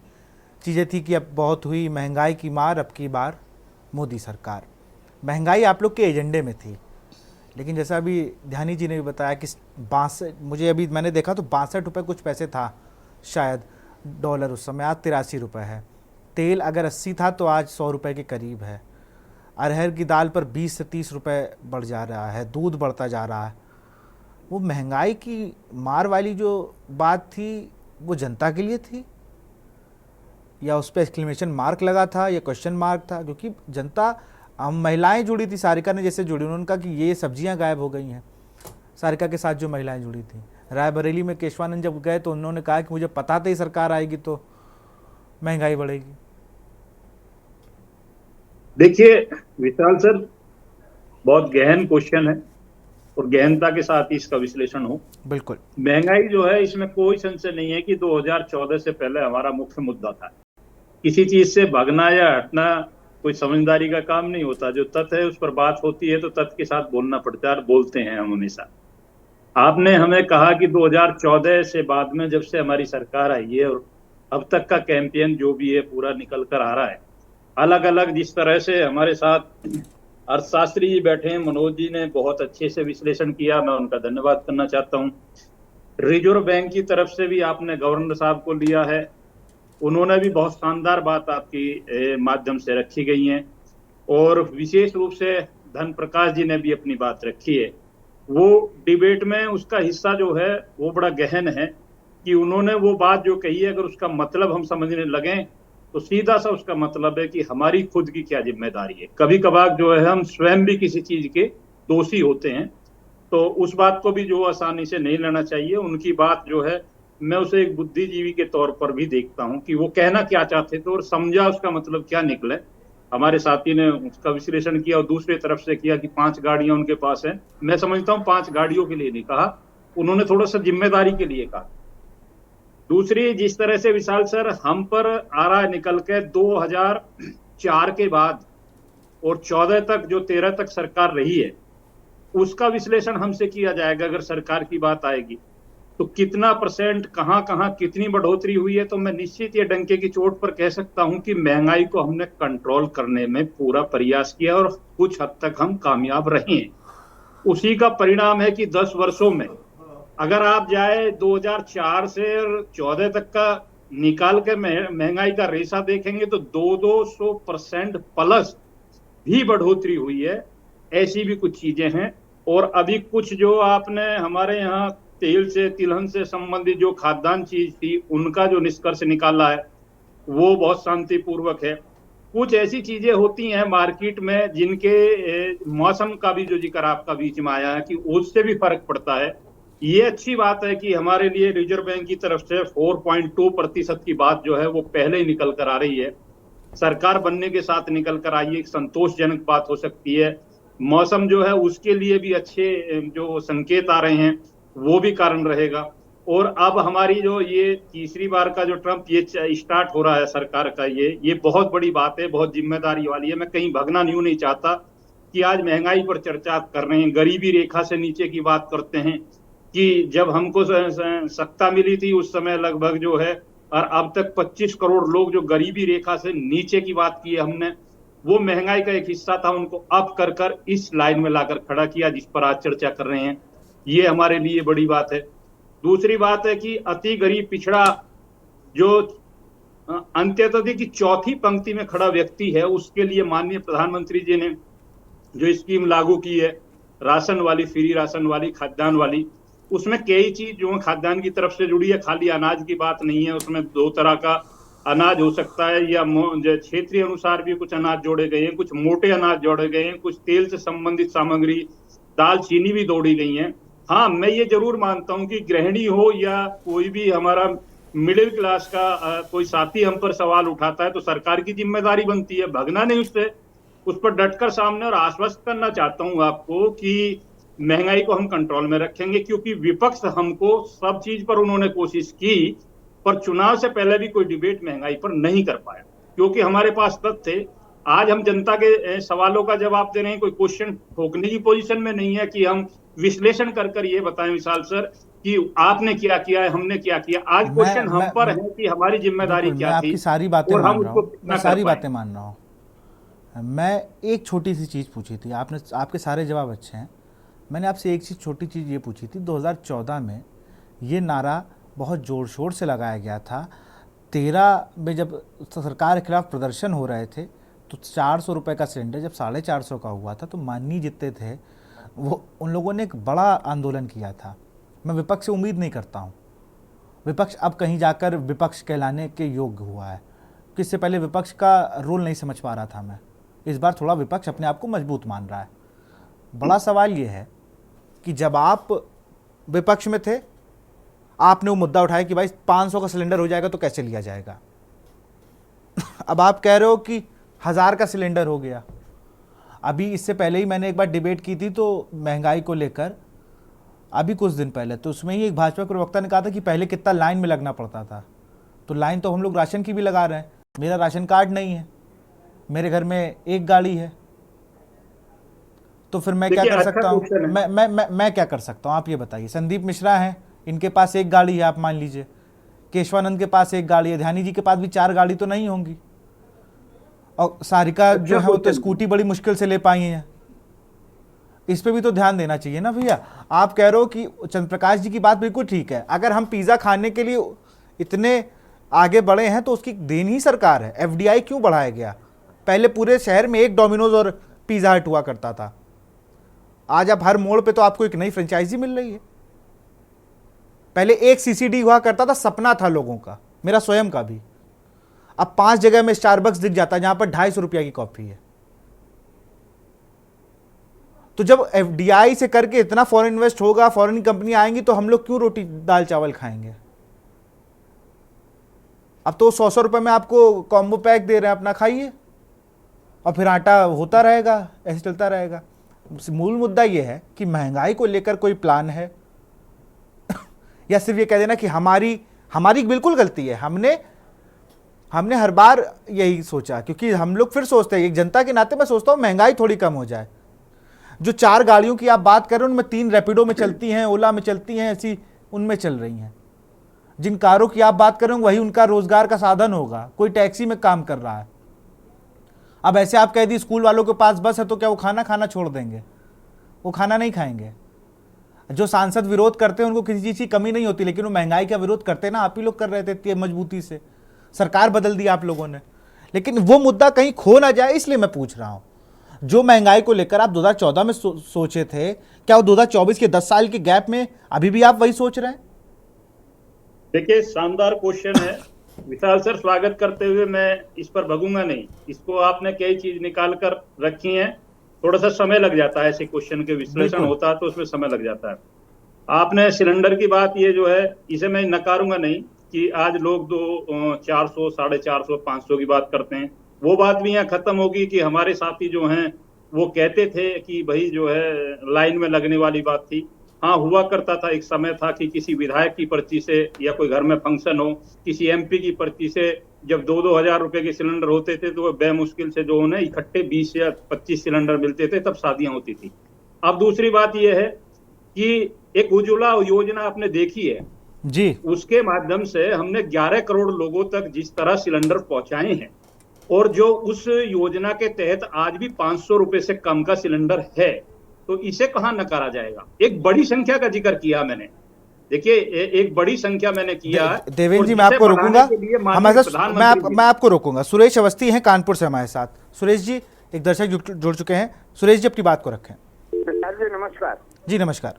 चीज़ें थी कि अब बहुत हुई महंगाई की मार, अब की बार मोदी सरकार। महंगाई आप लोग के एजेंडे में थी, लेकिन जैसा अभी ध्यानी जी ने भी बताया कि 62, मुझे अभी मैंने देखा तो 62 रुपये कुछ पैसे था शायद डॉलर उस समय, आज 83 रुपये है। तेल अगर 80 था तो आज 100 रुपये के करीब है। अरहर की दाल पर 20 से 30 रुपये बढ़ जा रहा है। दूध बढ़ता जा रहा है। वो महंगाई की मार वाली जो बात थी वो जनता के लिए थी, या उस पर एक्सक्लेमेशन मार्क लगा था या क्वेश्चन मार्क था? क्योंकि जनता, हम महिलाएं जुड़ी थी, सारिका ने जैसे जुड़ी, उन्होंने कहा कि ये सब्जियां गायब हो गई हैं। सारिका के साथ जो महिलाएं जुड़ी थी, रायबरेली में केशवानंद जब गए तो उन्होंने कहा कि मुझे पता था ही सरकार आएगी तो महंगाई बढ़ेगी। देखिए विशाल सर, बहुत गहन क्वेश्चन है और गहनता के साथ ही इसका विश्लेषण हो। बिल्कुल। महंगाई जो है, इसमें कोई संशय नहीं है कि 2014 से पहले हमारा मुख्य मुद्दा था। किसी चीज से भागना या हटना कोई समझदारी का काम नहीं होता। जो तथ्य है उस पर बात होती है तो तथ्य के साथ बोलना पड़ता है, और बोलते हैं हम हमेशा। आपने हमें कहा कि 2014 से बाद में जब से हमारी सरकार आई है और अब तक का कैंपेन जो भी है पूरा निकल कर आ रहा है। अलग अलग जिस तरह से हमारे साथ अर्थशास्त्री जी बैठे हैं, मनोज जी ने बहुत अच्छे से विश्लेषण किया, मैं उनका धन्यवाद करना चाहता हूँ। रिजर्व बैंक की तरफ से भी आपने गवर्नर साहब को लिया है, उन्होंने भी बहुत शानदार बात आपकी माध्यम से रखी गई है, और विशेष रूप से धन प्रकाश जी ने भी अपनी बात रखी है। वो डिबेट में उसका हिस्सा जो है वो बड़ा गहन है कि उन्होंने वो बात जो कही है, अगर उसका मतलब हम समझने लगें तो सीधा सा उसका मतलब है कि हमारी खुद की क्या जिम्मेदारी है। कभी कभार जो है हम स्वयं भी किसी चीज के दोषी होते हैं, तो उस बात को भी जो आसानी से नहीं लेना चाहिए। उनकी बात जो है मैं उसे एक बुद्धिजीवी के तौर पर भी देखता हूं कि वो कहना क्या चाहते थे और समझा उसका मतलब क्या निकले। हमारे साथी ने उसका विश्लेषण किया और दूसरी तरफ से किया कि 5 गाड़ियां उनके पास हैं। मैं समझता हूं 5 गाड़ियों के लिए नहीं कहा, उन्होंने थोड़ा सा जिम्मेदारी के लिए कहा। दूसरी, जिस तरह से विशाल सर हम पर आ रहा है निकल के 2004 के बाद और 14 तक जो 13 तक सरकार रही है, उसका विश्लेषण हमसे किया जाएगा। अगर सरकार की बात आएगी तो कितना परसेंट कहां कहां कितनी बढ़ोतरी हुई है, तो मैं निश्चित ये डंके की चोट पर कह सकता हूं कि महंगाई को हमने कंट्रोल करने में पूरा प्रयास किया और कुछ हद तक हम कामयाब रहे हैं। उसी का परिणाम है कि 10 वर्षों में अगर आप जाए 2004 से 14 तक का निकाल के महंगाई का रेशा देखेंगे तो 200% प्लस भी बढ़ोतरी हुई है। ऐसी भी कुछ चीजें हैं। और अभी कुछ जो आपने हमारे यहाँ तेल से, तिलहन से संबंधित जो खाद्यान्न चीज थी, उनका जो निष्कर्ष निकाला है वो बहुत शांतिपूर्वक है। कुछ ऐसी चीजें होती हैं मार्केट में जिनके मौसम का भी जो जिक्र आपका बीच में आया है कि उससे भी फर्क पड़ता है। ये अच्छी बात है कि हमारे लिए रिजर्व बैंक की तरफ से 4.2% की बात जो है वो पहले ही निकल कर आ रही है। सरकार बनने के साथ निकल कर आई, एक संतोषजनक बात हो सकती है। मौसम जो है उसके लिए भी अच्छे जो संकेत आ रहे हैं वो भी कारण रहेगा। और अब हमारी जो ये तीसरी बार का जो ट्रम्प ये स्टार्ट हो रहा है सरकार का, ये बहुत बड़ी बात है, बहुत जिम्मेदारी वाली है। मैं कहीं भगना नहीं चाहता कि आज महंगाई पर चर्चा कर रहे हैं, गरीबी रेखा से नीचे की बात करते हैं कि जब हमको सत्ता मिली थी उस समय लगभग जो है, और अब तक 25 करोड़ लोग जो गरीबी रेखा से नीचे की बात की है हमने, वो महंगाई का एक हिस्सा था, उनको अप कर इस लाइन में लाकर खड़ा किया जिस पर आज चर्चा कर रहे हैं। ये हमारे लिए बड़ी बात है। दूसरी बात है कि अति गरीब पिछड़ा जो अंत्योदय की चौथी पंक्ति में खड़ा व्यक्ति है, उसके लिए माननीय प्रधानमंत्री जी ने जो स्कीम लागू की है, राशन वाली, फ्री राशन वाली, खाद्यान्न वाली, उसमें कई चीज जो खाद्यान्न की तरफ से जुड़ी है। खाली अनाज की बात नहीं है, उसमें 2 तरह का अनाज हो सकता है, या क्षेत्रीय अनुसार भी कुछ अनाज जोड़े गए हैं, कुछ मोटे अनाज जोड़े गए हैं, कुछ तेल से संबंधित सामग्री, दाल, चीनी भी जोड़ी गई हैं। हाँ, मैं ये जरूर मानता हूं कि गृहिणी हो या कोई भी हमारा मिडिल क्लास का कोई साथी हम पर सवाल उठाता है तो सरकार की जिम्मेदारी बनती है, भगना नहीं उससे, उस पर डटकर सामने और आश्वस्त करना चाहता हूं आपको कि महंगाई को हम कंट्रोल में रखेंगे, क्योंकि विपक्ष हमको सब चीज पर उन्होंने कोशिश की, पर चुनाव से पहले भी कोई डिबेट महंगाई पर नहीं कर पाया, क्योंकि हमारे पास तथ्य थे। आज हम जनता के सवालों का जवाब दे रहे हैं, कोई क्वेश्चन ठोकने की पोजीशन में नहीं है कि हम विश्लेषण कर ये बताएं विशाल सर कि आपने क्या किया है, हमने क्या किया। आज क्वेश्चन हम पर है कि हमारी जिम्मेदारी क्या थी। आपकी सारी बातें और मान हम रहा हूं, उसको मैं सारी बातें मान रहा हूं। मैं एक छोटी सी चीज़ पूछी थी, आपके सारे जवाब अच्छे हैं। मैंने आपसे एक छोटी चीज़ ये पूछी थी, 2014 में ये नारा बहुत ज़ोर शोर से लगाया गया था। 13 में जब सरकार के खिलाफ प्रदर्शन हो रहे थे तो 400 रुपये का सिलेंडर जब 450 का हुआ था तो माननीय जितने थे वो उन लोगों ने एक बड़ा आंदोलन किया था। मैं विपक्ष से उम्मीद नहीं करता हूँ, विपक्ष अब कहीं जाकर विपक्ष कहलाने के योग्य हुआ है, कि इससे पहले विपक्ष का रोल नहीं समझ पा रहा था मैं। इस बार थोड़ा विपक्ष अपने आप को मजबूत मान रहा है। बड़ा सवाल ये है कि जब आप विपक्ष में थे आपने वो मुद्दा उठाया कि भाई 500 का सिलेंडर हो जाएगा तो कैसे लिया जाएगा। अब आप कह रहे हो कि 1000 का सिलेंडर हो गया। अभी इससे पहले ही मैंने एक बार डिबेट की थी तो महंगाई को लेकर, अभी कुछ दिन पहले, तो उसमें ही एक भाजपा प्रवक्ता ने कहा था कि पहले कितना लाइन में लगना पड़ता था, तो लाइन तो हम लोग राशन की भी लगा रहे हैं। मेरा राशन कार्ड नहीं है, मेरे घर में एक गाड़ी है, तो फिर मैं क्या कर सकता हूँ? मैं क्या कर सकता हूँ आप ये बताइए। संदीप मिश्रा हैं, इनके पास एक गाड़ी है, आप मान लीजिए केशवानंद के पास एक गाड़ी है, ध्यानी जी के पास भी 4 गाड़ी तो नहीं होंगी, और सारिका जो है वो तो स्कूटी बड़ी मुश्किल से ले पाई हैं। इस पे भी तो ध्यान देना चाहिए ना भैया। आप कह रहे हो कि चंद्रप्रकाश जी की बात बिल्कुल ठीक है, अगर हम पिज़्ज़ा खाने के लिए इतने आगे बढ़े हैं तो उसकी देन ही सरकार है। FDI क्यों बढ़ाया गया? पहले पूरे शहर में एक डोमिनोज और पिज़्ज़ा हट हुआ करता था, आज अब हर मोड़ पे तो आपको एक नई फ्रेंचाइजी मिल रही है। पहले एक CCD हुआ करता था, सपना था लोगों का, मेरा स्वयं का भी। अब 5 जगह में स्टारबक्स दिख जाता है जहां पर 250 रुपया की कॉफी है। तो जब FDI से करके इतना फॉरेन इन्वेस्ट होगा, फॉरेन कंपनी आएंगी, तो हम लोग क्यों रोटी दाल चावल खाएंगे? अब तो 100 रुपए में आपको कॉम्बो पैक दे रहे हैं, अपना खाइए और फिर आटा होता रहेगा, ऐसे चलता रहेगा। मूल मुद्दा यह है कि महंगाई को लेकर कोई प्लान है या सिर्फ ये कह देना कि हमारी बिल्कुल गलती है। हमने हर बार यही सोचा, क्योंकि हम लोग फिर सोचते हैं, एक जनता के नाते मैं सोचता हूँ महंगाई थोड़ी कम हो जाए। जो 4 गाड़ियों की आप बात कर रहे हैं उनमें 3 रैपिडो में चलती हैं, ओला में चलती हैं, ऐसी उनमें चल रही हैं। जिन कारों की आप बात कर रहे हो वही उनका रोजगार का साधन होगा, कोई टैक्सी में काम कर रहा है। अब ऐसे आप कह दी स्कूल वालों के पास बस है तो क्या वो खाना छोड़ देंगे? वो खाना नहीं खाएंगे। जो सांसद विरोध करते हैं उनको किसी चीज़ की कमी नहीं होती, लेकिन वो महंगाई का विरोध करते ना, आप ही लोग कर रहे थे मजबूती से, सरकार बदल दी आप लोगों ने। लेकिन वो मुद्दा कहीं खो ना जाए इसलिए मैं पूछ रहा हूं। जो महंगाई को लेकर आप 2014 में सोचे थे, क्या वो 2024 के 10 साल के गैप में अभी भी आप वही सोच रहे हैं? देखिए, शानदार क्वेश्चन है विशाल सर, स्वागत करते हुए मैं इस पर भगूंगा नहीं। इसको आपने कई चीज निकाल कर रखी है, थोड़ा सा समय लग जाता है, ऐसे क्वेश्चन के विश्लेषण होता है तो उसमें समय लग जाता है। आपने सिलेंडर की बात, ये जो है इसे मैं नकारूंगा नहीं कि आज लोग 400, 450, 500 की बात करते हैं। वो बात भी यहाँ खत्म होगी कि हमारे साथी जो हैं वो कहते थे कि भाई जो है लाइन में लगने वाली बात थी। हाँ, हुआ करता था, एक समय था कि किसी विधायक की पर्ची से या कोई घर में फंक्शन हो, किसी MP की पर्ची से जब 2-2 हजार रुपए के सिलेंडर होते थे तो बेमुश्किल से जो है इकट्ठे 20 या 25 सिलेंडर मिलते थे, तब शादियां होती थी। अब दूसरी बात यह है कि एक उज्ज्वला योजना आपने देखी है जी, उसके माध्यम से हमने 11 करोड़ लोगों तक जिस तरह सिलेंडर पहुंचाए हैं, और जो उस योजना के तहत आज भी 500 रुपए से कम का सिलेंडर है, तो इसे कहां नकारा जाएगा। एक बड़ी संख्या का जिक्र किया मैंने, देखिए एक बड़ी संख्या मैंने किया। देवेंद्र जी, मैं आपको रोकूंगा, मैं आपको रोकूंगा। सुरेश अवस्थी हैं कानपुर से हमारे साथ। सुरेश जी, एक दर्शक जुड़ चुके हैं। सुरेश जी, अपनी बात को रखें। जी नमस्कार। जी नमस्कार।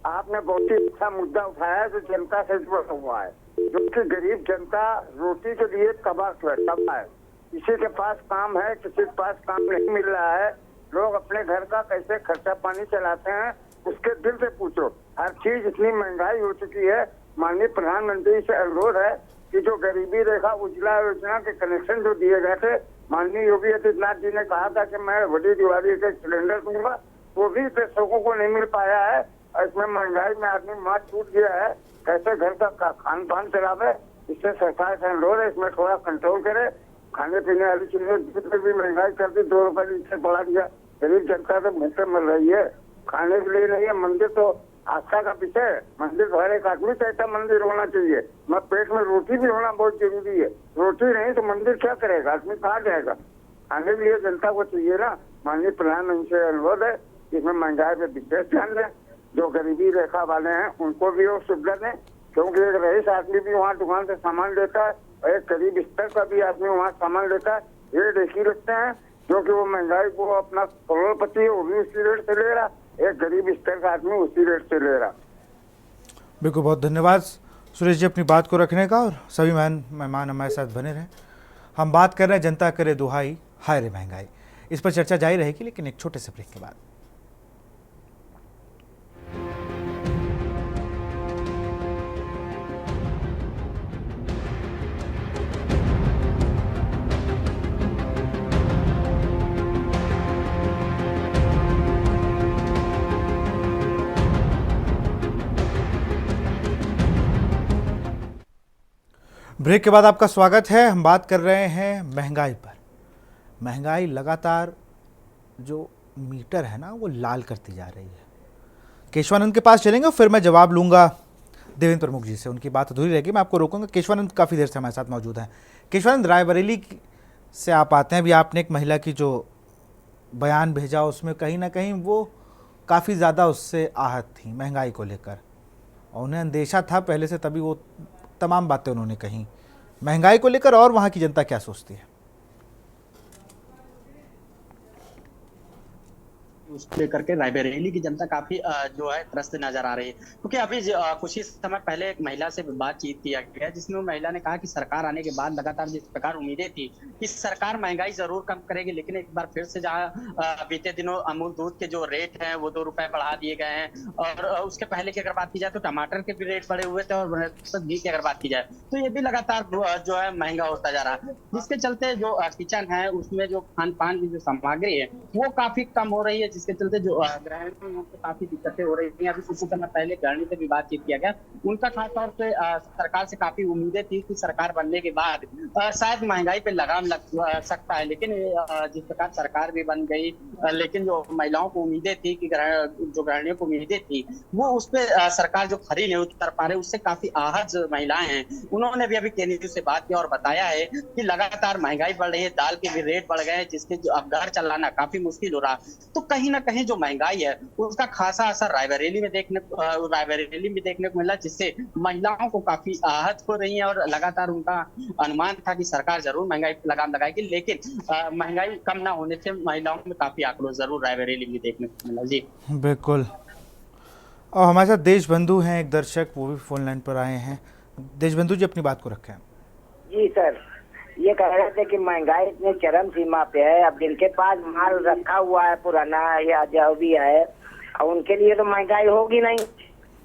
आपने बहुत ही अच्छा मुद्दा उठाया है जो जनता से जुड़ा हुआ है, जो कि गरीब जनता रोटी के लिए तबाह है। किसी के पास काम है, किसी के पास काम नहीं मिल रहा है। लोग अपने घर का कैसे खर्चा पानी चलाते हैं उसके दिल से पूछो। हर चीज इतनी महंगाई हो चुकी है माननीय प्रधानमंत्री से अनुरोध है कि जो गरीबी रेखा उज्ज्वला योजना के कनेक्शन जो दिए गए थे, माननीय योगी आदित्यनाथ जी ने कहा था कि मैं बड़ी दिवाली का सिलेंडर दूंगा, वो भी दर्शकों को नहीं मिल पाया है। और इसमें महंगाई में आदमी मार छूट गया है, कैसे घर का खान पान चलावे। इससे सरकार से अनुरोध है इसमें थोड़ा कंट्रोल करे। खाने पीने वाली चीजें दूध में भी महंगाई कर दी, 2 रुपए लीटर बढ़ा दिया। गरीब जनता तो भूखे मर रही है, खाने के लिए नहीं है। मंदिर तो आस्था का विषय है, मंदिर तो हर एक आदमी कहता मंदिर होना चाहिए, मगर पेट में रोटी भी होना बहुत जरूरी है। रोटी नहीं तो मंदिर क्या करेगा, आदमी कहाँ जाएगा। खाने के लिए जनता को चाहिए ना। माननीय प्रधानमंत्री से अनुरोध है इसमें महंगाई पे विशेष ध्यान दें। जो गरीबी रेखा वाले हैं उनको भी वो सुविधा दें, क्योंकि एक रईस आदमी भी वहाँ दुकान से सामान लेता है और एक गरीब स्तर का भी आदमी वहाँ सामान लेता है। रेट एक ही रखते हैं, क्योंकि वो महंगाई को अपना करोड़पति है वो भी उसी रेट से ले रहा, एक गरीब स्तर का आदमी उसी रेट से ले रहा। बिल्कुल, बहुत धन्यवाद सुरेश जी अपनी बात को रखने का, और सभी मेहमान हमारे साथ बने रहे। हम बात कर रहे हैं जनता करे दुहाई हाय रे महंगाई। इस पर चर्चा जारी रहेगी, लेकिन एक छोटे से ब्रेक के बाद। ब्रेक के बाद आपका स्वागत है। हम बात कर रहे हैं महंगाई पर। महंगाई लगातार जो मीटर है ना वो लाल करती जा रही है। केशवानंद के पास चलेंगे और फिर मैं जवाब लूंगा देवेंद्र प्रमुख जी से। उनकी बात अधूरी रहेगी, मैं आपको रोकूंगा। केशवानंद काफ़ी देर से हमारे साथ मौजूद हैं। केशवानंद, रायबरेली से आप आते हैं। अभी आपने एक महिला की जो बयान भेजा उसमें कहीं ना कहीं वो काफ़ी ज़्यादा उससे आहत थी महंगाई को लेकर, और उन्हें अंदेशा था पहले से, तभी वो तमाम बातें उन्होंने कही महंगाई को लेकर। और वहाँ की जनता क्या सोचती है उसको लेकर के रायबरेली की जनता काफी जो है त्रस्त नजर आ रही है, क्योंकि अभी कुछ ही समय पहले एक महिला से बातचीत किया गया जिसमें वो महिला ने कहा कि सरकार आने के बाद लगातार जिस प्रकार उम्मीदें थी कि सरकार महंगाई जरूर कम करेगी, लेकिन एक बार फिर से जहाँ बीते दिनों अमूल दूध के जो रेट हैं वो 2 रुपए बढ़ा दिए गए हैं, और उसके पहले की अगर बात की जाए तो टमाटर के भी रेट बढ़े हुए थे, और घी की अगर बात की जाए तो ये भी लगातार जो है महंगा होता जा रहा है, जिसके चलते जो किचन है उसमें जो खान पान की जो सामग्री है वो काफी कम हो रही है, जिसके चलते जो गृहिणियों को काफी दिक्कतें हो रही हैं। अभी कुछ समय पहले गृहिणी से भी बातचीत किया गया, उनका खासतौर से सरकार से काफी उम्मीदें थी कि सरकार बनने के बाद शायद महंगाई पे लगाम लग सकता है, लेकिन जिस प्रकार सरकार भी बन गई, लेकिन जो महिलाओं को उम्मीदें थी कि जो गृहिणियों को उम्मीदें थी वो उस पर सरकार जो खरी नहीं उतर पा रही, उससे काफी आहत महिलाएं हैं। उन्होंने भी अभी केंद्र से बात की और बताया है कि लगातार महंगाई बढ़ रही है, दाल के भी रेट बढ़ गए हैं, जिसके अब घर चलाना काफी मुश्किल हो रहा। तो कहीं ना कहीं जो महंगाई है उसका खासा असर रायबरेली में देखने को मिला, जिससे महिलाओं को काफी आहत हो रही है, और लगातार उनका अनुमान था कि सरकार जरूर महंगाई पर लगाम लगाएगी, लेकिन महंगाई कम ना होने से महिलाओं में काफी आक्रोश जरूर रायबरेली में देखने को मिला। जी बिल्कुल। और हमारे साथ देशबंधु हैं एक दर्शक, वो भी फोन लाइन पर आए हैं। देशबंधु जी अपनी बात को रखें। जी सर, ये कह रहे थे कि महंगाई इतने चरम सीमा पे है, अब जिनके पास माल रखा हुआ है पुराना या जो भी है, और उनके लिए तो महंगाई होगी नहीं,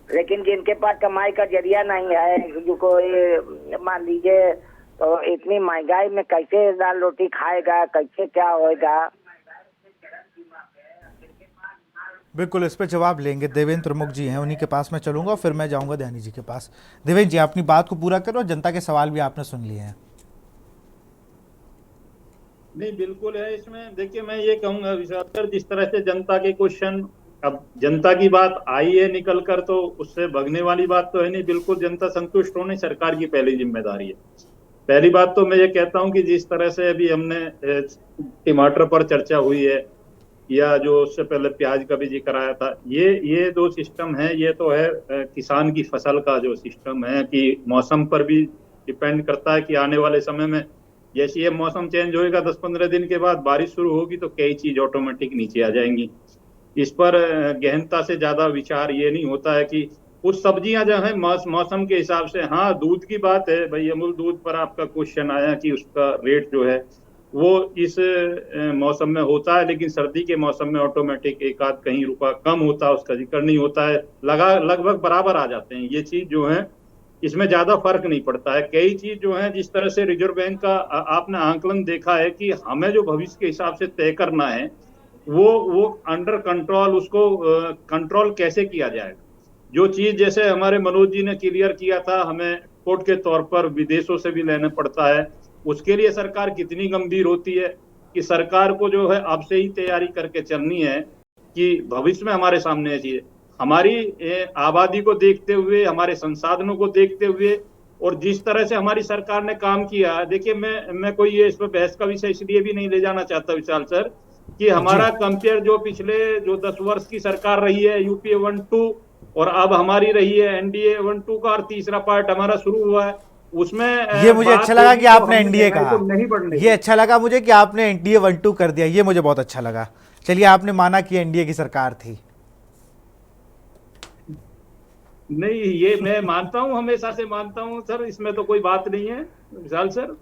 लेकिन जिनके पास कमाई का जरिया नहीं है, जो कोई मान लीजिए तो इतनी महंगाई में कैसे दाल रोटी खाएगा, कैसे क्या होएगा। बिल्कुल, इस पर जवाब लेंगे। देवेंद्र प्रमुख जी हैं, उन्हीं के पास मैं चलूंगा, फिर मैं जाऊंगा ध्यानी जी के पास। देवेंद्र जी अपनी बात को पूरा करो, जनता के सवाल भी आपने सुन लिए हैं। नहीं बिल्कुल है। इसमें देखिए मैं ये कहूंगा विशाल सर, जिस तरह से जनता के क्वेश्चन, अब जनता की बात आई है निकल कर, तो उससे भगने वाली बात तो है नहीं। बिल्कुल जनता संतुष्ट होनी सरकार की पहली जिम्मेदारी है। पहली बात तो मैं ये कहता हूं कि जिस तरह से अभी हमने टमाटर पर चर्चा हुई है, या जो उससे पहले प्याज का भी जिक्र आया था, ये 2 सिस्टम है। ये तो है किसान की फसल का जो सिस्टम है कि मौसम पर भी डिपेंड करता है कि आने वाले समय में जैसे ये मौसम चेंज होएगा 10-15 दिन के बाद बारिश शुरू होगी तो कई चीज ऑटोमेटिक नीचे आ जाएंगी। इस पर गहनता से ज्यादा विचार ये नहीं होता है कि कुछ सब्जियां जो है मौसम के हिसाब से, हाँ दूध की बात है भाई, अमूल दूध पर आपका क्वेश्चन आया कि उसका रेट जो है वो इस मौसम में होता है, लेकिन सर्दी के मौसम में ऑटोमेटिक 1-आध कहीं रुपया कम होता है, उसका जिक्र नहीं होता है, लगभग बराबर आ जाते हैं। ये चीज जो है इसमें ज्यादा फर्क नहीं पड़ता है। कई चीज जो है, जिस तरह से रिजर्व बैंक का आपने आंकलन देखा है कि हमें जो भविष्य के हिसाब से तय करना है वो अंडर कंट्रोल, उसको कंट्रोल कैसे किया जाएगा। जो चीज जैसे हमारे मनोज जी ने क्लियर किया था, हमें एक्सपोर्ट के तौर पर विदेशों से भी लेना पड़ता है, उसके लिए सरकार कितनी गंभीर होती है कि सरकार को जो है अब से ही तैयारी करके चलनी है कि भविष्य में हमारे सामने चीज, हमारी आबादी को देखते हुए, हमारे संसाधनों को देखते हुए और जिस तरह से हमारी सरकार ने काम किया। देखिए, मैं कोई ये इसमें बहस का विषय इसलिए भी नहीं ले जाना चाहता विशाल सर, कि हमारा कंपेयर जो पिछले जो 10 वर्ष की सरकार रही है यूपीए 1-2 और अब हमारी रही है एनडीए 1-2 का और तीसरा पार्ट हमारा शुरू हुआ है, उसमें ये मुझे अच्छा लगा कि आपने एनडीए कहा, ये अच्छा लगा मुझे कि आपने एनडीए 1-2 कर दिया, ये मुझे बहुत अच्छा लगा। चलिए, आपने माना कि एनडीए की सरकार थी। नहीं, ये मैं मानता हूं, हमेशा से मानता हूं सर, इसमें तो कोई बात नहीं है विशाल सर।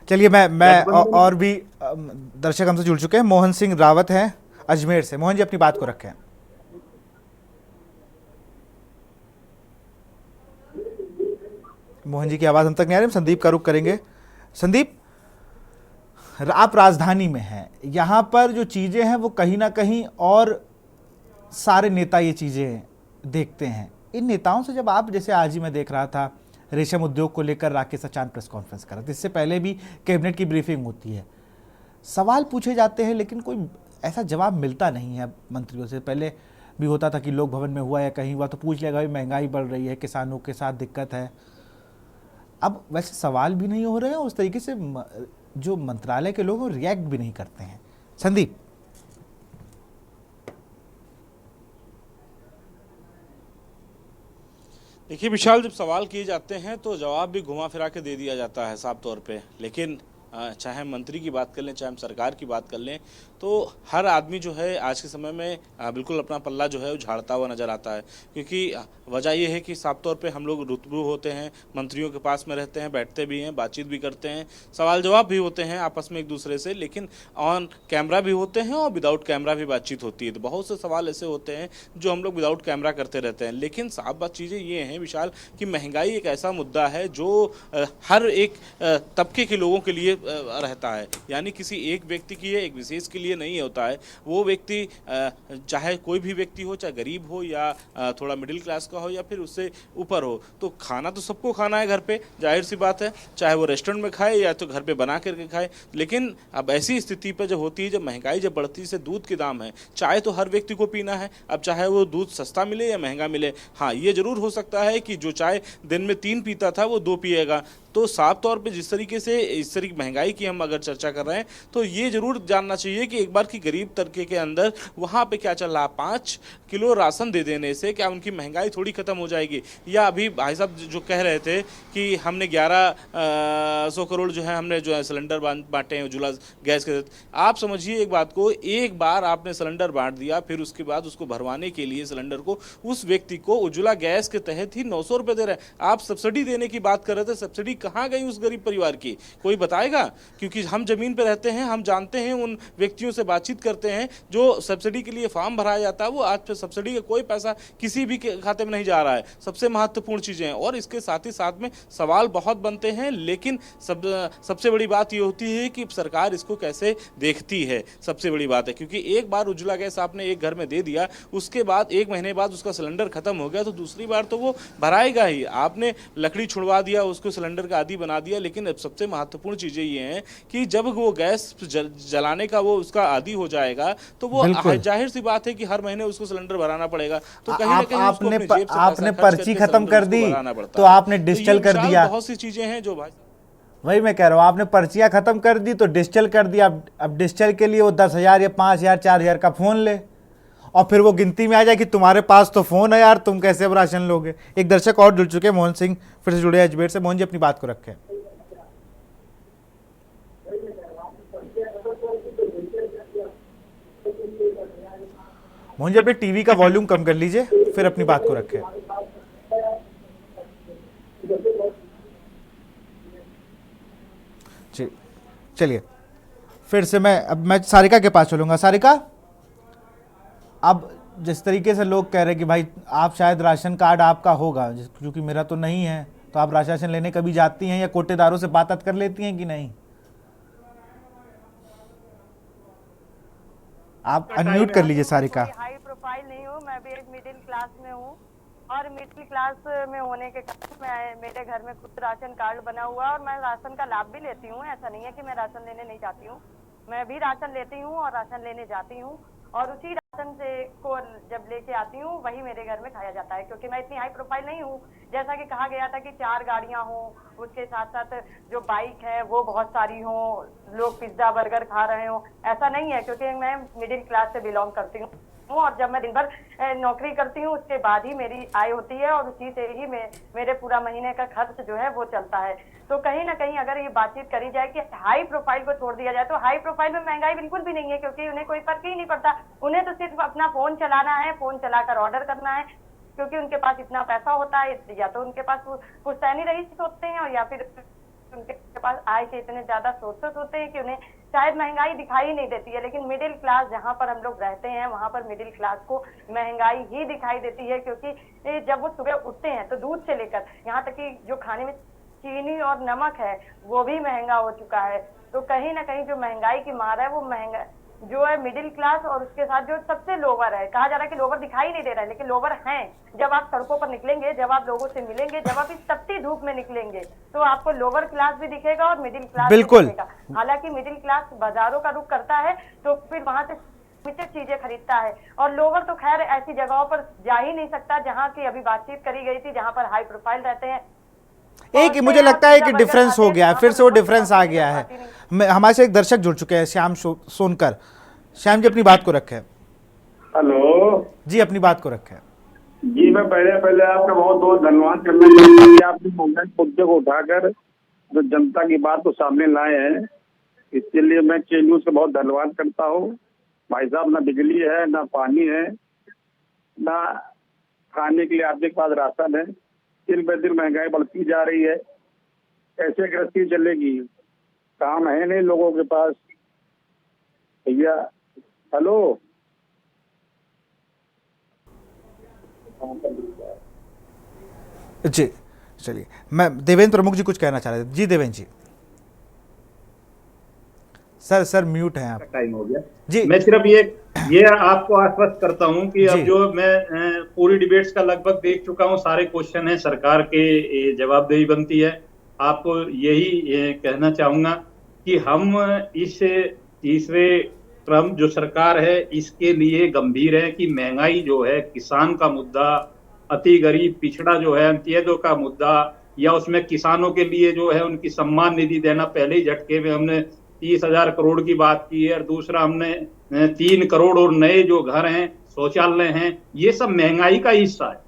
चलिए मैं और भी दर्शक हमसे जुड़ चुके हैं। मोहन सिंह रावत हैं अजमेर से। मोहन जी, अपनी बात को रखें। मोहन जी की आवाज हम तक नहीं आ रही, संदीप का रुख करेंगे। संदीप, आप राजधानी में हैं, यहां पर जो चीजें हैं वो कहीं ना कहीं और सारे नेता ये चीजें देखते हैं। इन नेताओं से जब आप, जैसे आज ही मैं देख रहा था रेशम उद्योग को लेकर राकेश अचान प्रेस कॉन्फ्रेंस कर रहा था, इससे पहले भी कैबिनेट की ब्रीफिंग होती है, सवाल पूछे जाते हैं लेकिन कोई ऐसा जवाब मिलता नहीं है मंत्रियों से। पहले भी होता था कि लोक भवन में हुआ या कहीं हुआ तो पूछ लेगा, भाई महंगाई बढ़ रही है, किसानों के साथ दिक्कत है। अब वैसे सवाल भी नहीं हो रहे हैं, उस तरीके से जो मंत्रालय के लोग रिएक्ट भी नहीं करते हैं। संदीप, देखिए विशाल, जब सवाल किए जाते हैं तो जवाब भी घुमा फिरा के दे दिया जाता है साफ तौर पे, लेकिन चाहे हम मंत्री की बात कर लें, चाहे हम सरकार की बात कर लें, तो हर आदमी जो है आज के समय में बिल्कुल अपना पल्ला जो है वो झाड़ता हुआ नज़र आता है। क्योंकि वजह यह है कि साफ तौर पे हम लोग रुतबू होते हैं, मंत्रियों के पास में रहते हैं, बैठते भी हैं, बातचीत भी करते हैं, सवाल जवाब भी होते हैं आपस में एक दूसरे से, लेकिन ऑन कैमरा भी होते हैं और विदाउट कैमरा भी बातचीत होती है। तो बहुत से सवाल ऐसे होते हैं जो हम लोग विदाउट कैमरा करते रहते हैं। लेकिन साफ बात चीज़ें ये हैं विशाल कि महंगाई एक ऐसा मुद्दा है जो हर एक तबके के लोगों के लिए रहता है, यानी किसी एक व्यक्ति की एक विशेष के लिए नहीं होता है। वो व्यक्ति चाहे कोई भी व्यक्ति हो, चाहे गरीब हो या थोड़ा मिडिल क्लास का हो या फिर उससे ऊपर हो, तो खाना तो सबको खाना है घर पे, जाहिर सी बात है, चाहे वो रेस्टोरेंट में खाए या तो घर पे बना करके खाए। लेकिन अब ऐसी स्थिति पर जब होती है, जब महंगाई जब बढ़ती है, से दूध के दाम है, चाय तो हर व्यक्ति को पीना है, अब चाहे वो दूध सस्ता मिले या महंगा मिले। हाँ, ये जरूर हो सकता है कि जो चाय दिन में 3 पीता था वो 2 पिएगा। तो साफ तौर पे जिस तरीके से इस तरीके महंगाई की हम अगर चर्चा कर रहे हैं तो ये जरूर जानना चाहिए कि एक बार की गरीब तबके के अंदर वहाँ पे क्या चल रहा है। 5 किलो राशन दे देने से क्या उनकी महंगाई थोड़ी खत्म हो जाएगी? या अभी भाई साहब जो कह रहे थे कि हमने 1100 करोड़ जो है हमने जो है सिलेंडर बांटे हैं उज्ज्वला गैस के तहत। आप समझिए एक बात को, एक बार आपने सिलेंडर बांट दिया, फिर उसके बाद उसको भरवाने के लिए सिलेंडर को उस व्यक्ति को उज्ज्वला गैस के तहत ही 900 रुपये दे रहे हैं। आप सब्सिडी देने की बात कर रहे थे, सब्सिडी कहाँ गई उस गरीब परिवार की? कोई बताएगा? क्योंकि हम जमीन पे रहते हैं, हम जानते हैं, उन व्यक्तियों से बातचीत करते हैं जो सब्सिडी के लिए फॉर्म भराया जाता है, वो आज पे सब्सिडी का कोई पैसा किसी भी खाते में नहीं जा रहा है। सबसे महत्वपूर्ण चीजें हैं और इसके साथ ही साथ में सवाल बहुत बनते हैं, लेकिन सबसे बड़ी बात ये होती है कि सरकार इसको कैसे देखती है, सबसे बड़ी बात है। क्योंकि एक बार उज्ज्वला गैस आपने एक घर में दे दिया, उसके बाद 1 महीने बाद उसका सिलेंडर खत्म हो गया तो दूसरी बार तो वो भराएगा ही। आपने लकड़ी छुड़वा दिया, उसको सिलेंडर का आदी बना दिया, लेकिन अब सबसे महत्वपूर्ण चीजें ये हैं कि जब वो गैस जलाने का वो उसका आदी हो जाएगा तो वो जाहिर सी बात है कि हर महीने उसको सिलेंडर भराना पड़ेगा। तो कहीं ना कहीं आपने पर्ची खत्म कर दी तो आपने डिजिटल कर दिया। बहुत सी चीजें हैं जो भाई, वही मैं कह रहा हूँ, आपने पर्चियां खत्म कर दी तो डिजिटल कर दिया। अब डिजिटल के लिए वो 10,000 या 5,000 4,000 का फोन ले और फिर वो गिनती में आ जाए कि तुम्हारे पास तो फोन है यार, तुम कैसे अब राशन लोगे। एक दर्शक और जुड़ चुके हैं, मोहन सिंह फिर से जुड़े अजमेर से। मोहन जी, अपनी बात को रखें। मोहन जी, अपने टीवी का वॉल्यूम कम कर लीजिए, फिर अपनी बात को रखें। चलिए, फिर से मैं सारिका के पास चलूंगा। सारिका, अब जिस तरीके से लोग कह रहे हैं कि भाई आप शायद राशन कार्ड आपका होगा, क्योंकि मेरा तो नहीं है, तो आप राशन लेने कभी जाती हैं या कोटेदारों से बात कर लेती हैं कि नहीं? आप अनम्यूट कर लीजिए सारिका। हाई प्रोफाइल नहीं हूँ, मैं भी एक मिडिल क्लास में हूँ और मिडिल क्लास में होने के कारण मेरे घर में खुद राशन कार्ड बना हुआ और मैं राशन का लाभ भी लेती हूँ। ऐसा नहीं है कि मैं राशन लेने नहीं जाती हूँ, मैं भी राशन लेती हूँ और राशन लेने जाती हूँ और उसी राशन से को जब लेके आती हूँ वही मेरे घर में खाया जाता है, क्योंकि मैं इतनी हाई प्रोफाइल नहीं हूँ। जैसा कि कहा गया था कि 4 गाड़ियाँ हों, उसके साथ साथ जो बाइक है वो बहुत सारी हों, लोग पिज्जा बर्गर खा रहे हों, ऐसा नहीं है, क्योंकि मैं मिडिल क्लास से बिलोंग करती हूँ और जब मैं दिन भर नौकरी करती हूँ उसके बाद ही मेरी आय होती है और उसी से ही मेरे पूरा महीने का खर्च जो है वो चलता है। तो कहीं ना कहीं अगर ये बातचीत करी जाए कि हाई प्रोफाइल को छोड़ दिया जाए, तो हाई प्रोफाइल में महंगाई बिल्कुल भी नहीं है, क्योंकि उन्हें कोई फर्क ही नहीं पड़ता। उन्हें तो सिर्फ अपना फोन चलाना है, फोन चलाकर ऑर्डर करना है, क्योंकि उनके पास इतना पैसा होता है, या तो उनके पास पुश्तैनी रईस होते हैं और या फिर उनके पास आय के इतने ज्यादा सोर्सेस होते हैं कि उन्हें शायद महंगाई दिखाई नहीं देती है। लेकिन मिडिल क्लास जहाँ पर हम लोग रहते हैं वहाँ पर मिडिल क्लास को महंगाई ही दिखाई देती है, क्योंकि जब वो सुबह उठते हैं तो दूध से लेकर यहाँ तक कि जो खाने में चीनी और नमक है वो भी महंगा हो चुका है। तो कहीं ना कहीं जो महंगाई की मार है वो महंगा जो है मिडिल क्लास और उसके साथ जो सबसे लोअर है। कहा जा रहा है कि लोअर दिखाई नहीं दे रहा है, लेकिन लोअर हैं। जब आप सड़कों पर निकलेंगे, जब आप लोगों से मिलेंगे, जब आप इस तपती धूप में निकलेंगे तो आपको लोअर क्लास भी दिखेगा और मिडिल क्लास बिल्कुल भी दिखेगा। हालांकि मिडिल क्लास बाजारों का रुख करता है तो फिर वहां से लिमिटेड चीजें खरीदता है, और लोअर तो खैर ऐसी जगहों पर जा ही नहीं सकता जहाँ की अभी बातचीत करी गई थी, जहाँ पर हाई प्रोफाइल रहते हैं। एक मुझे लगता है कि डिफरेंस हो गया है, फिर से वो डिफरेंस आ गया है। हमारे से एक दर्शक जुड़ चुके हैं, श्याम सोनकर। श्याम जी अपनी बात को रखें। हेलो जी, अपनी बात को रखें। जी, मैं पहले आपका बहुत बहुत धन्यवाद करना चाहता हूँ कि आपने महंगाई मुद्दे को उठाकर जो जनता की बात को सामने लाए हैं, इसके लिए मैं के न्यूज का बहुत धन्यवाद करता हूँ। भाई साहब, ना बिजली है, ना पानी है, ना खाने के लिए आपके पास राशन है, दिन ब दिन महंगाई बढ़ती जा रही है। कैसे गृहस्थी चलेगी? काम है नहीं लोगों के पास भैया। हेलो, जी चलिए, मैं देवेंद्र प्रमुख जी कुछ कहना चाह रहे थे। जी देवेंद्र जी। सर म्यूट हैं आप। टाइम हो गया जी। मैं सिर्फ ये आपको आश्वस्त करता हूं कि अब जो मैं पूरी डिबेट्स का लगभग देख चुका हूं, सारे क्वेश्चन है, सरकार के जवाबदेही बनती है। आपको यही कहना चाहूंगा कि हम इस तीसरे क्रम जो सरकार है इसके लिए गंभीर है कि महंगाई जो है, किसान का मुद्दा, अति गरीब पिछड़ा जो है अंत्योदय का मुद्दा, या उसमें किसानों के लिए जो है उनकी सम्मान निधि देना, पहले ही झटके में हमने 30,000 करोड़ की बात की है, और दूसरा हमने 3 करोड़ और नए जो घर हैं, शौचालय हैं, ये सब महंगाई का हिस्सा है।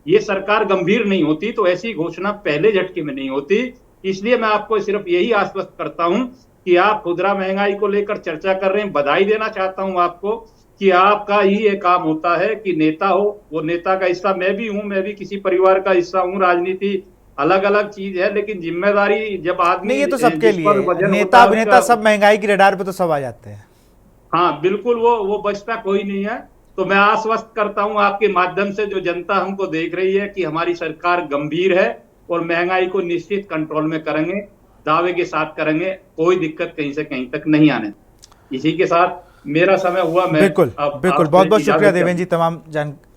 ये सरकार गंभीर नहीं होती तो ऐसी घोषणा पहले झटके में नहीं होती। इसलिए मैं आपको सिर्फ यही आश्वस्त करता हूं कि आप खुदरा महंगाई को लेकर चर्चा कर रहे हैं। बधाई देना चाहता हूं आपको कि आपका ही ये काम होता है कि नेता हो, वो नेता का हिस्सा मैं भी हूं, मैं भी किसी परिवार का हिस्सा हूं। राजनीति अलग अलग चीज है, लेकिन जिम्मेदारी जब आदमी नहीं, ये तो सबके लिए, नेता अभिनेता सब महंगाई की रडार पे तो सब आ जाते हैं। हाँ बिल्कुल, वो बचता कोई नहीं है। तो मैं आश्वस्त करता हूं आपके माध्यम से जो जनता हमको देख रही है कि हमारी सरकार गंभीर है और महंगाई को निश्चित कंट्रोल में करेंगे, दावे के साथ करेंगे, कोई दिक्कत कहीं से कहीं तक नहीं आने। इसी के साथ मेरा समय हुआ। मैं बिल्कुल बहुत बहुत शुक्रिया देवेंद्र जी तमाम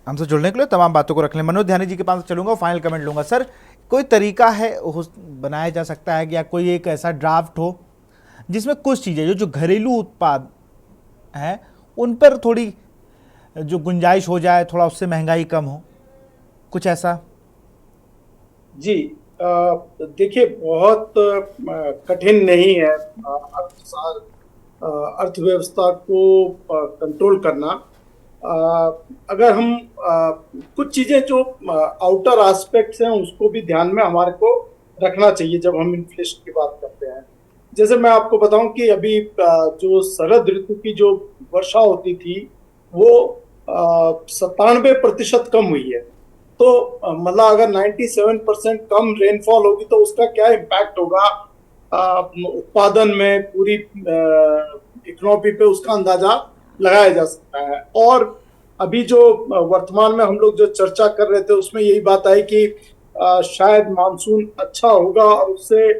हमसे जुड़ने के लिए, तमाम बातों को रख लें। मनोज ध्यानी जी के पास चलूंगा, फाइनल कमेंट लूंगा। सर, कोई तरीका है बनाया जा सकता है या कोई एक ऐसा ड्राफ्ट हो जिसमें कुछ चीज़ें जो घरेलू उत्पाद हैं उन पर थोड़ी जो गुंजाइश हो जाए, थोड़ा उससे महंगाई कम हो, कुछ ऐसा? जी देखिए, बहुत कठिन नहीं है अर्थव्यवस्था को कंट्रोल करना। अगर हम कुछ चीजें जो आउटर एस्पेक्ट्स हैं उसको भी ध्यान में हमारे को रखना चाहिए जब हम इन्फ्लेशन की बात करते हैं। जैसे मैं आपको बताऊं कि अभी जो शरद ऋतु की जो वर्षा होती थी वो 97% कम हुई है। तो मतलब अगर 97% कम रेनफॉल होगी तो उसका क्या इम्पैक्ट होगा उत्पादन में, पूरी इकोनॉमी पे, उसका अंदाजा लगाया जा सकता है। और अभी जो वर्तमान में हम लोग जो चर्चा कर रहे थे उसमें यही बात आई कि शायद मानसून अच्छा होगा और उससे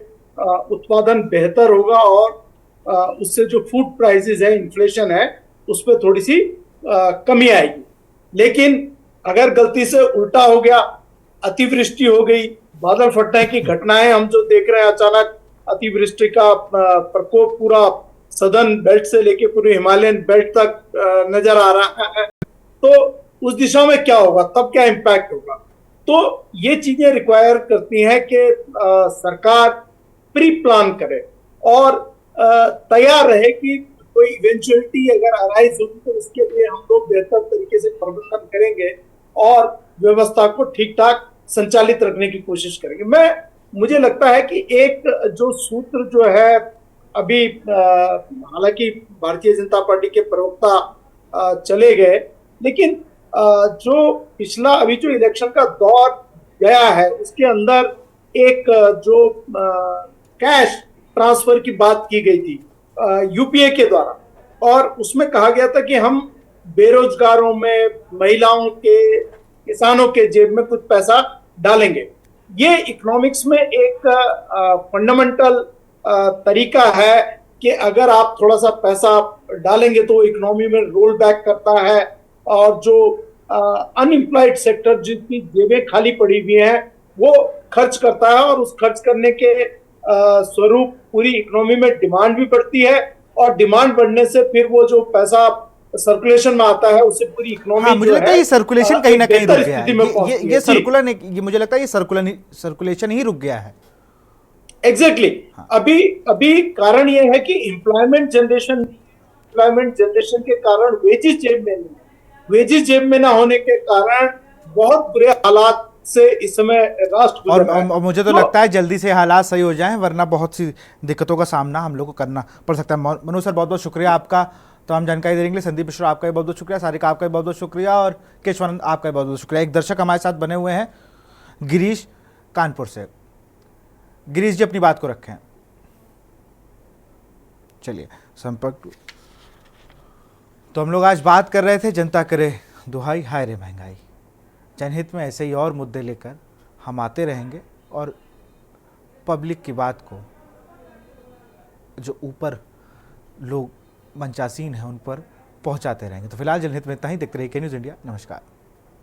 उत्पादन बेहतर होगा और उससे जो फूड प्राइसेस है, इन्फ्लेशन है, उस पर थोड़ी सी कमी आएगी। लेकिन अगर गलती से उल्टा हो गया, अतिवृष्टि हो गई, बादल फटने की घटनाएं हम जो देख रहे हैं, अचानक अतिवृष्टि का प्रकोप पूरा सदर्न बेल्ट से लेके पूरे हिमालयन बेल्ट तक नजर आ रहा है, तो उस दिशा में क्या होगा, तब क्या इम्पैक्ट होगा। तो ये चीजें रिक्वायर करती हैं कि सरकार प्री प्लान करे और तैयार रहे कि कोई इवेंचुअलिटी अगर अराइज होगी तो उसके लिए हम लोग बेहतर तरीके से प्रबंधन करेंगे और व्यवस्था को ठीक ठाक संचालित रखने की कोशिश करेंगे। मुझे लगता है कि एक जो सूत्र जो है अभी, हालांकि भारतीय जनता पार्टी के प्रवक्ता चले गए, लेकिन जो पिछला अभी जो इलेक्शन का दौर गया है उसके अंदर एक जो कैश ट्रांसफर की बात की गई थी यूपीए के द्वारा, और उसमें कहा गया था कि हम बेरोजगारों में, महिलाओं के, किसानों के जेब में कुछ पैसा डालेंगे। ये इकोनॉमिक्स में एक फंडामेंटल तरीका है कि अगर आप थोड़ा सा पैसा डालेंगे तो इकोनॉमी में रोल बैक करता है और जो अनएम्प्लॉयड सेक्टर जिनकी जेबें खाली पड़ी हुई हैं वो खर्च करता है और उस खर्च करने के स्वरूप पूरी इकोनॉमी में डिमांड भी बढ़ती है और डिमांड बढ़ने से फिर वो जो पैसा सर्कुलेशन में आता है उससे पूरी इकोनॉमी मुझे लगता है ये सर्कुलेशन कहीं ना कहीं रुक गया है। ये सर्कुलर ये मुझे लगता है ये सर्कुलेशन ही रुक गया है। एग्जैक्टली। अभी कारण ये है कि एम्प्लॉयमेंट जनरेशन के कारण वेजेस जेब में ना होने के कारण बहुत बुरे हालात से इस समय राष्ट्र और मुझे तो लगता है जल्दी से हालात सही हो जाएं, वरना बहुत सी दिक्कतों का सामना हम लोग को करना पड़ सकता है। मनोज सर, बहुत बहुत शुक्रिया आपका तमाम जानकारी देने के लिए। संदीप मिश्रा आपका भी बहुत बहुत शुक्रिया, सारिका आपका भी बहुत बहुत शुक्रिया और केशवानंद आपका भी बहुत बहुत शुक्रिया। एक दर्शक हमारे साथ बने हुए हैं गिरीश कानपुर से। गिरीश जी अपनी बात को रखें। चलिए संपर्क। तो हम लोग आज बात कर रहे थे जनता करे दुहाई हाय रे महंगाई। जनहित में ऐसे ही और मुद्दे लेकर हम आते रहेंगे और पब्लिक की बात को जो ऊपर लोग मंचासीन हैं उन पर पहुंचाते रहेंगे। तो फिलहाल जनहित में इतना ही। देखते रहिए के न्यूज़ इंडिया। नमस्कार।